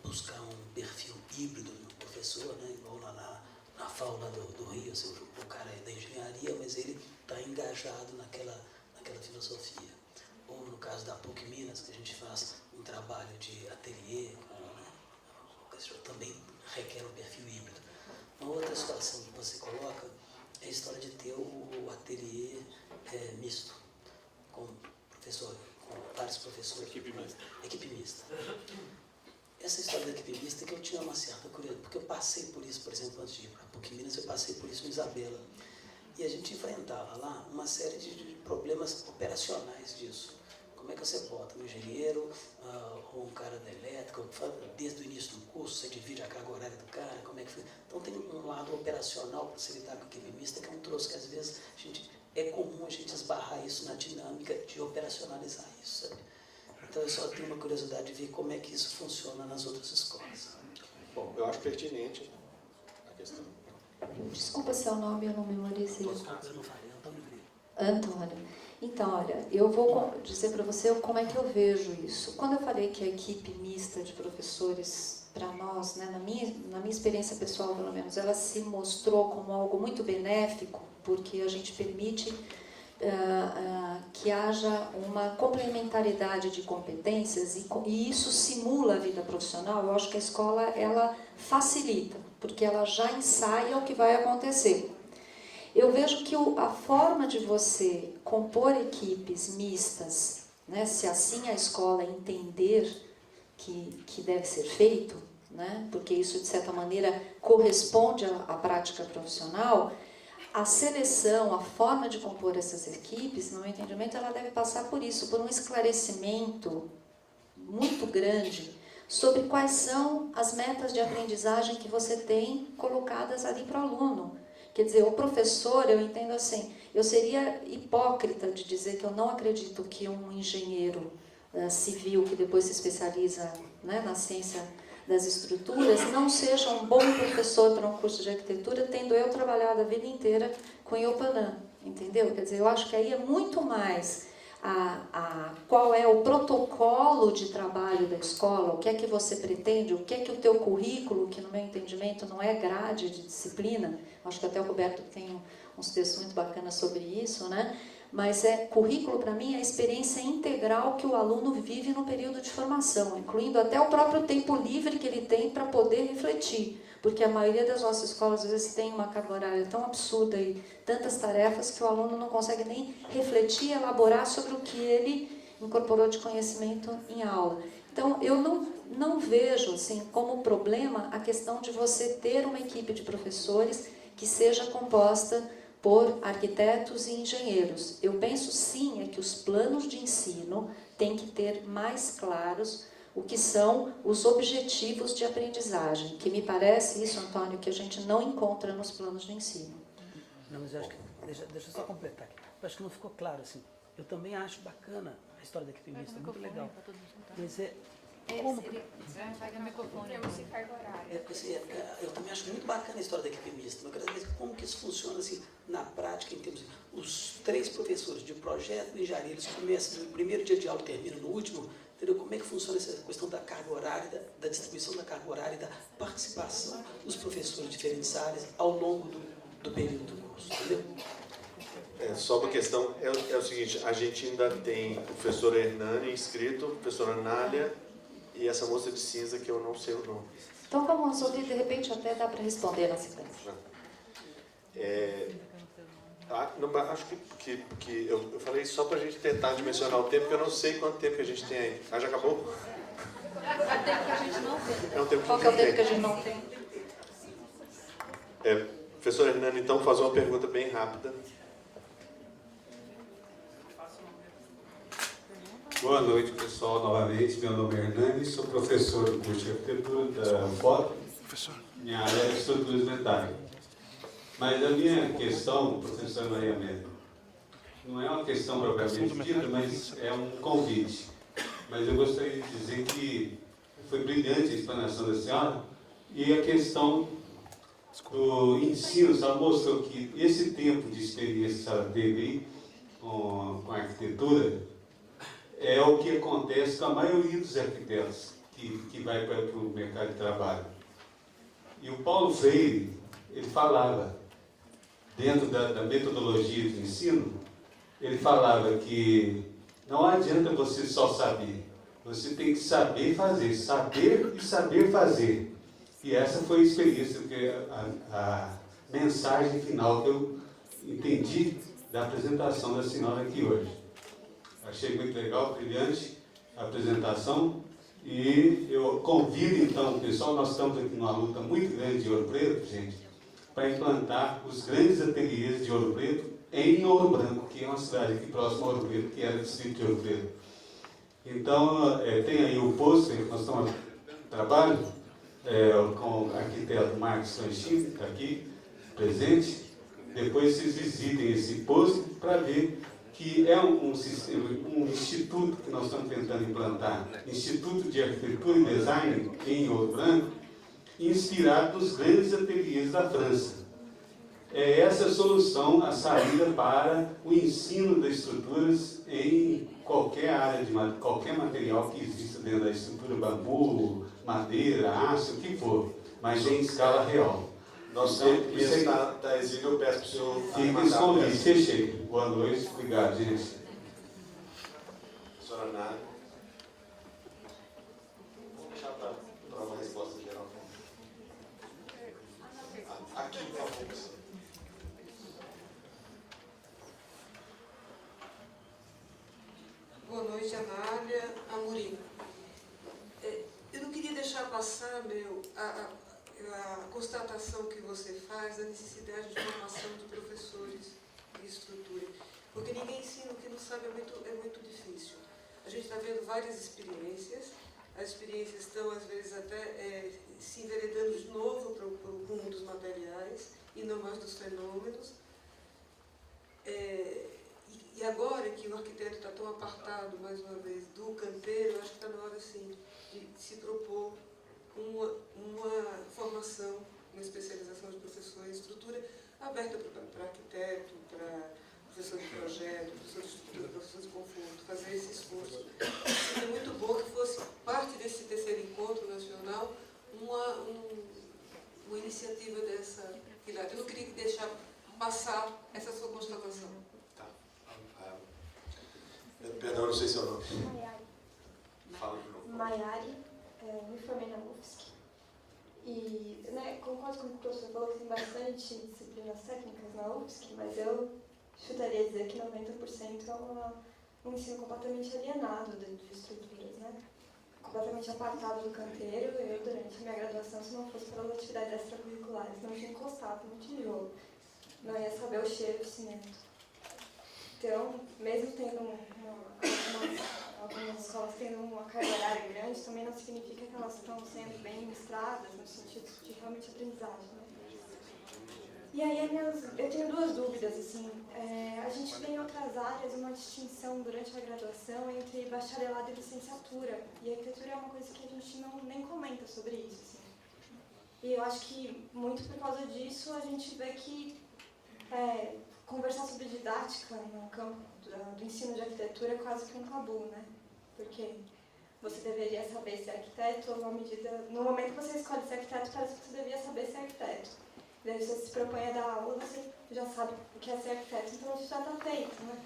buscar um perfil híbrido do professor, né, igual lá na FAU lá do Rio, assim, o cara é da engenharia, mas ele está engajado naquela filosofia. Ou no caso da PUC Minas, que a gente faz um trabalho de ateliê, que também requer um perfil híbrido. Uma outra situação que você coloca é a história de ter o ateliê misto, com vários professores. Equipe mista. Essa história da equipe mista é que eu tinha uma certa curiosidade, porque eu passei por isso, por exemplo, antes de ir para a PUC Minas, eu passei por isso no Isabela. E a gente enfrentava lá uma série de problemas operacionais disso. Como é que você bota um engenheiro ou um cara da elétrica, desde o início do curso, você divide a carga horária do cara, como é que foi? Então tem um lado operacional para se lidar com a equipe mista, que é um troço que às vezes é comum a gente esbarrar isso na dinâmica de operacionalizar isso, sabe? Então eu só tenho uma curiosidade de ver como é que isso funciona nas outras escolas. Bom, eu acho pertinente a questão. Desculpa seu nome, eu não memorizei. Eu não falei, Antônio Grilo. Antônio. Então, olha, eu vou dizer para você como é que eu vejo isso. Quando eu falei que a equipe mista de professores, para nós, né, na minha experiência pessoal, pelo menos, ela se mostrou como algo muito benéfico, porque a gente permite que haja uma complementariedade de competências e isso simula a vida profissional. Eu acho que a escola, ela facilita, porque ela já ensaia o que vai acontecer. Eu vejo que a forma de você compor equipes mistas, né, se assim a escola entender que deve ser feito, né, porque isso de certa maneira corresponde à prática profissional, a seleção, a forma de compor essas equipes, no meu entendimento, ela deve passar por isso, por um esclarecimento muito grande sobre quais são as metas de aprendizagem que você tem colocadas ali para o aluno. Quer dizer, o professor, eu entendo assim, eu seria hipócrita de dizer que eu não acredito que um engenheiro civil, que depois se especializa, né, na ciência das estruturas, não seja um bom professor para um curso de arquitetura, tendo eu trabalhado a vida inteira com Iopanã, entendeu? Quer dizer, eu acho que aí é muito mais qual é o protocolo de trabalho da escola, o que é que você pretende, o que é que o teu currículo, que no meu entendimento não é grade de disciplina, acho que até o Roberto tem uns textos muito bacanas sobre isso, né? Mas currículo para mim é a experiência integral que o aluno vive no período de formação, incluindo até o próprio tempo livre que ele tem para poder refletir, porque a maioria das nossas escolas às vezes tem uma carga horária tão absurda e tantas tarefas que o aluno não consegue nem refletir e elaborar sobre o que ele incorporou de conhecimento em aula. Então eu não vejo assim como problema a questão de você ter uma equipe de professores que seja composta por arquitetos e engenheiros. Eu penso sim que os planos de ensino têm que ter mais claros o que são os objetivos de aprendizagem, que me parece isso, Antônio, que a gente não encontra nos planos de ensino. Não, mas eu acho que, deixa eu só completar aqui. Eu acho que não ficou claro, assim. Eu também acho bacana a história da equipe mista, é muito legal. Mas como... Eu também acho muito bacana a história da equipe mista, mas eu quero saber como que isso funciona assim, na prática, em termos de... Os 3 professores de projeto e engenharia, eles começam no primeiro dia de aula e terminam no último, entendeu? Como é que funciona essa questão da carga horária, da distribuição da carga horária e da participação dos professores de diferentes áreas ao longo do período do curso, entendeu? Só uma questão, é o seguinte, a gente ainda tem o professor Hernani inscrito, a professora Anália e essa moça de cinza que eu não sei o nome. Então vamos ouvir, de repente até dá para responder na sequência. Acho que eu falei só para a gente tentar dimensionar o tempo, porque eu não sei quanto tempo que a gente tem aí. Já acabou? É o tempo que a gente não tem. É um tempo Qual que é o tempo que a gente não tem? Professor Hernani, então, faz uma pergunta bem rápida. Boa noite, pessoal, novamente. Meu nome é Hernani, sou professor do curso de arquitetura da UFOP. Minha área é estruturas metálicas. Mas a minha questão, professor Maria Amélia, não é uma questão propriamente dita, mas é um convite. Mas eu gostaria de dizer que foi brilhante a explanação da senhora e a questão do ensino, só mostrou que esse tempo de experiência que a senhora teve aí com a arquitetura é o que acontece com a maioria dos arquitetos que vai para o mercado de trabalho. E o Paulo Freire, ele falava, dentro da metodologia de ensino, ele falava que não adianta você só saber, você tem que saber fazer, saber e saber fazer. E essa foi a experiência, a mensagem final que eu entendi da apresentação da senhora aqui hoje. Achei muito legal, brilhante a apresentação. E eu convido, então, o pessoal, nós estamos aqui numa luta muito grande de Ouro Preto, gente, para implantar os grandes ateliês de Ouro Preto em Ouro Branco, que é uma cidade aqui próxima a Ouro Preto, que era o distrito de Ouro Preto. Então, tem aí o pôster, nós estamos trabalhando com o arquiteto Marcos Franchini, que está aqui, presente. Depois vocês visitem esse pôster para ver que é um instituto que nós estamos tentando implantar, Instituto de Arquitetura e Design em Ouro Branco, inspirado nos grandes ateliês da França. É essa a solução, a saída para o ensino das estruturas em qualquer área, qualquer material que exista dentro da estrutura, bambu, madeira, aço, o que for, mas em escala real. Nosso tempo está exílio, eu peço para o senhor... Fique escondido, fechei. Boa noite, obrigado, gente. Senhora Nara. Vamos deixar para uma resposta geral. Aqui, por favor. Boa noite, Anália Amorim. Eu não queria deixar passar, a constatação que você faz da necessidade de formação de professores de estrutura. Porque ninguém ensina o que não sabe, é muito difícil. A gente está vendo várias experiências, as experiências estão, às vezes, até se enveredando de novo para o rumo dos materiais e não mais dos fenômenos. E agora que o arquiteto está tão apartado, mais uma vez, do canteiro, eu acho que está na hora, sim, de se propor uma formação, uma especialização de professor em estrutura aberta para arquiteto, para professor de projeto, professor de estrutura, professor de conforto, fazer esse esforço. Seria muito bom que fosse parte desse terceiro encontro nacional uma iniciativa dessa idade. Eu não queria deixar passar essa sua constatação. Tá. Perdão, não sei seu nome. Fala de novo. Maiari, me formei na UFSC. E concordo com o que o professor falou que tem bastante disciplinas técnicas na UFSC, mas eu chutaria dizer que 90% é um ensino completamente alienado de estruturas, né? Completamente apartado do canteiro. Eu, durante a minha graduação, se não fosse pelas atividades extracurriculares, não tinha encostado no tijolo, não ia saber o cheiro do cimento. Então, mesmo tendo algumas escolas tendo uma carga horária grande, também não significa que elas estão sendo bem ministradas no sentido de realmente aprendizagem, né? E aí eu tenho duas dúvidas, assim. A gente tem em outras áreas uma distinção durante a graduação entre bacharelado e licenciatura. E a arquitetura é uma coisa que a gente nem comenta sobre isso, assim. E eu acho que, muito por causa disso, a gente vê que conversar sobre didática no campo do ensino de arquitetura é quase que um tabu, né? Porque você deveria saber ser arquiteto, no momento que você escolhe ser arquiteto, parece que você devia saber ser arquiteto. Daí você se propõe a dar aula, você já sabe o que é ser arquiteto, então isso já está feito, né?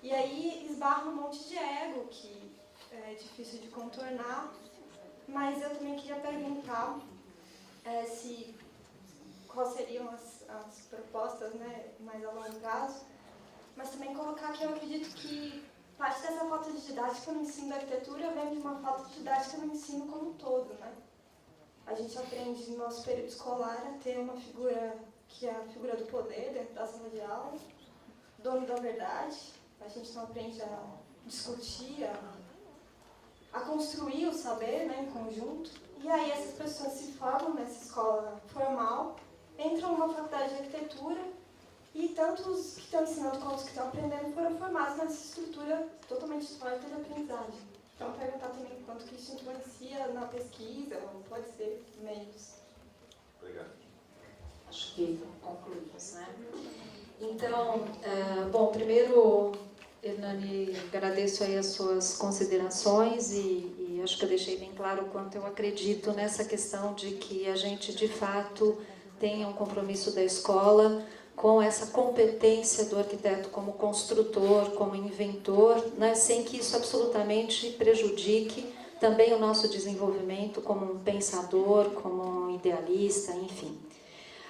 E aí esbarra um monte de ego, que é difícil de contornar, mas eu também queria perguntar quais seriam as propostas, né, mais a longo prazo, mas também colocar que eu acredito que parte dessa falta de didática no ensino da arquitetura vem de uma falta de didática no ensino como um todo, né? A gente aprende no nosso período escolar a ter uma figura que é a figura do poder dentro da sala de aula, dono da verdade. A gente não aprende a discutir, a construir o saber, né, em conjunto. E aí essas pessoas se formam nessa escola formal, entram numa faculdade de arquitetura e tanto os que estão ensinando quanto os que estão aprendendo foram formados nessa estrutura totalmente sólida de aprendizagem. Então, perguntar também quanto que isso influencia na pesquisa, ou pode ser meios. Obrigado. Acho que concluímos, né? Então, bom, primeiro, Hernani, agradeço aí as suas considerações e acho que eu deixei bem claro o quanto eu acredito nessa questão de que a gente, de fato, tenha um compromisso da escola com essa competência do arquiteto como construtor, como inventor, né, sem que isso absolutamente prejudique também o nosso desenvolvimento como um pensador, como um idealista, enfim.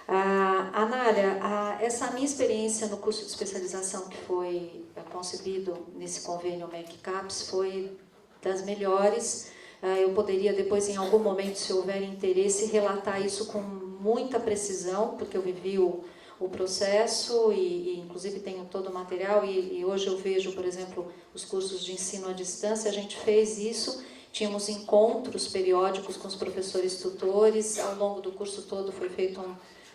Anália, essa minha experiência no curso de especialização que foi concebido nesse convênio MEC-CAPES foi das melhores. Eu poderia depois, em algum momento, se houver interesse, relatar isso com muita precisão, porque eu vivi o processo e inclusive tenho todo o material e hoje eu vejo, por exemplo, os cursos de ensino à distância, a gente fez isso, tínhamos encontros periódicos com os professores tutores, ao longo do curso todo foi feito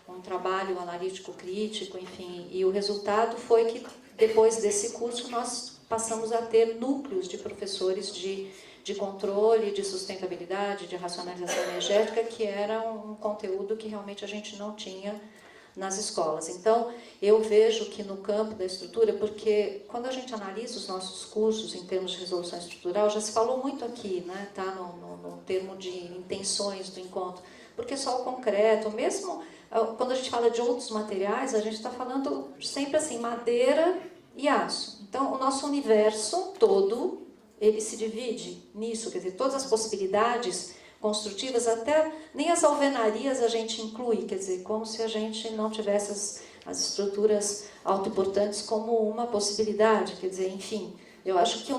um trabalho analítico crítico, enfim, e o resultado foi que depois desse curso nós passamos a ter núcleos de professores de controle, de sustentabilidade, de racionalização energética, que era um conteúdo que realmente a gente não tinha nas escolas. Então, eu vejo que no campo da estrutura, porque quando a gente analisa os nossos cursos em termos de resolução estrutural, já se falou muito aqui, né, tá, no termo de intenções do encontro, porque só o concreto, mesmo quando a gente fala de outros materiais, a gente está falando sempre assim, madeira e aço. Então, o nosso universo todo, ele se divide nisso, quer dizer, todas as possibilidades construtivas, até nem as alvenarias a gente inclui, quer dizer, como se a gente não tivesse as estruturas autoimportantes como uma possibilidade, quer dizer, enfim, eu acho que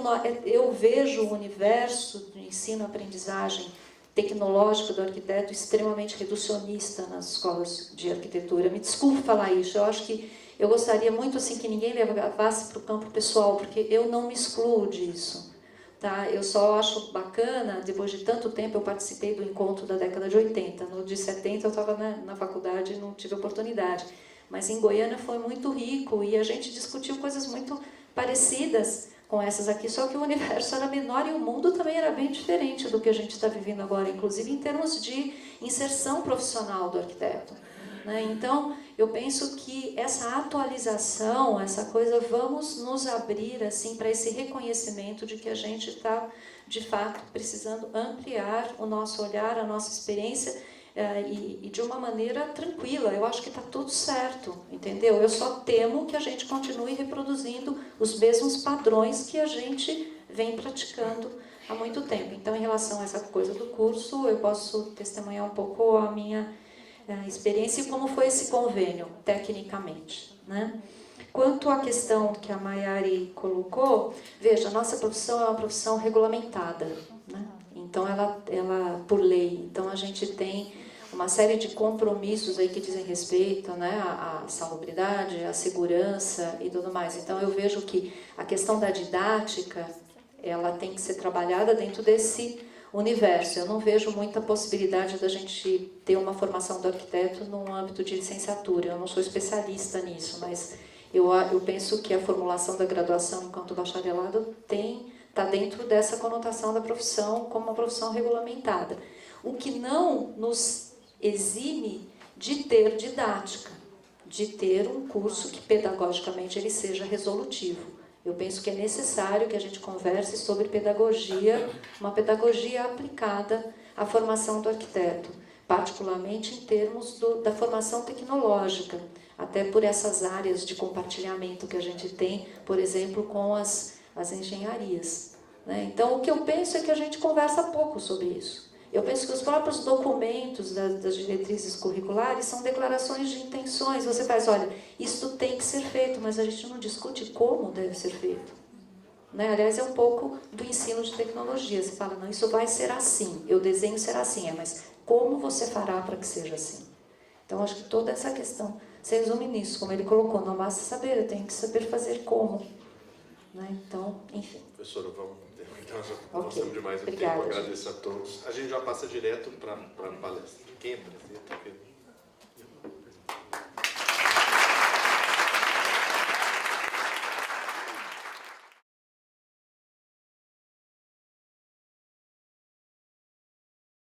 eu vejo o universo do ensino-aprendizagem tecnológico do arquiteto extremamente reducionista nas escolas de arquitetura. Me desculpe falar isso, eu acho que eu gostaria muito assim que ninguém levasse para o campo pessoal, porque eu não me excluo disso. Tá? Eu só acho bacana, depois de tanto tempo, eu participei do encontro da década de 80, no de 70 eu estava na faculdade e não tive oportunidade, mas em Goiânia foi muito rico e a gente discutiu coisas muito parecidas com essas aqui, só que o universo era menor e o mundo também era bem diferente do que a gente está vivendo agora, inclusive em termos de inserção profissional do arquiteto. Né? Então, eu penso que essa atualização, essa coisa, vamos nos abrir assim para esse reconhecimento de que a gente está, de fato, precisando ampliar o nosso olhar, a nossa experiência e de uma maneira tranquila. Eu acho que está tudo certo, entendeu? Eu só temo que a gente continue reproduzindo os mesmos padrões que a gente vem praticando há muito tempo. Então, em relação a essa coisa do curso, eu posso testemunhar um pouco a minha experiência e como foi esse convênio, tecnicamente. Né? Quanto à questão que a Maiari colocou, veja, a nossa profissão é uma profissão regulamentada, né? Então, ela por lei, então a gente tem uma série de compromissos aí que dizem respeito, né, à salubridade, à segurança e tudo mais. Então, eu vejo que a questão da didática, ela tem que ser trabalhada dentro desse universo. Eu não vejo muita possibilidade da gente ter uma formação do arquiteto no âmbito de licenciatura. Eu não sou especialista nisso, mas eu penso que a formulação da graduação enquanto bacharelado está dentro dessa conotação da profissão como uma profissão regulamentada. O que não nos exime de ter didática, de ter um curso que pedagogicamente ele seja resolutivo. Eu penso que é necessário que a gente converse sobre pedagogia, uma pedagogia aplicada à formação do arquiteto, particularmente em termos da formação tecnológica, até por essas áreas de compartilhamento que a gente tem, por exemplo, com as engenharias. Né? Então, o que eu penso é que a gente conversa pouco sobre isso. Eu penso que os próprios documentos das diretrizes curriculares são declarações de intenções. Você faz, olha, isso tem que ser feito, mas a gente não discute como deve ser feito. Né? Aliás, é um pouco do ensino de tecnologia. Você fala, não, isso vai ser assim, eu desenho será assim, mas como você fará para que seja assim? Então, acho que toda essa questão se resume nisso, como ele colocou, não basta saber, eu tenho que saber fazer como. Né? Então, enfim. Professora, vamos terminar, já Ok. passamos demais o Obrigada, tempo. Agradeço a todos. A gente já passa direto para a palestra. Quem apresenta?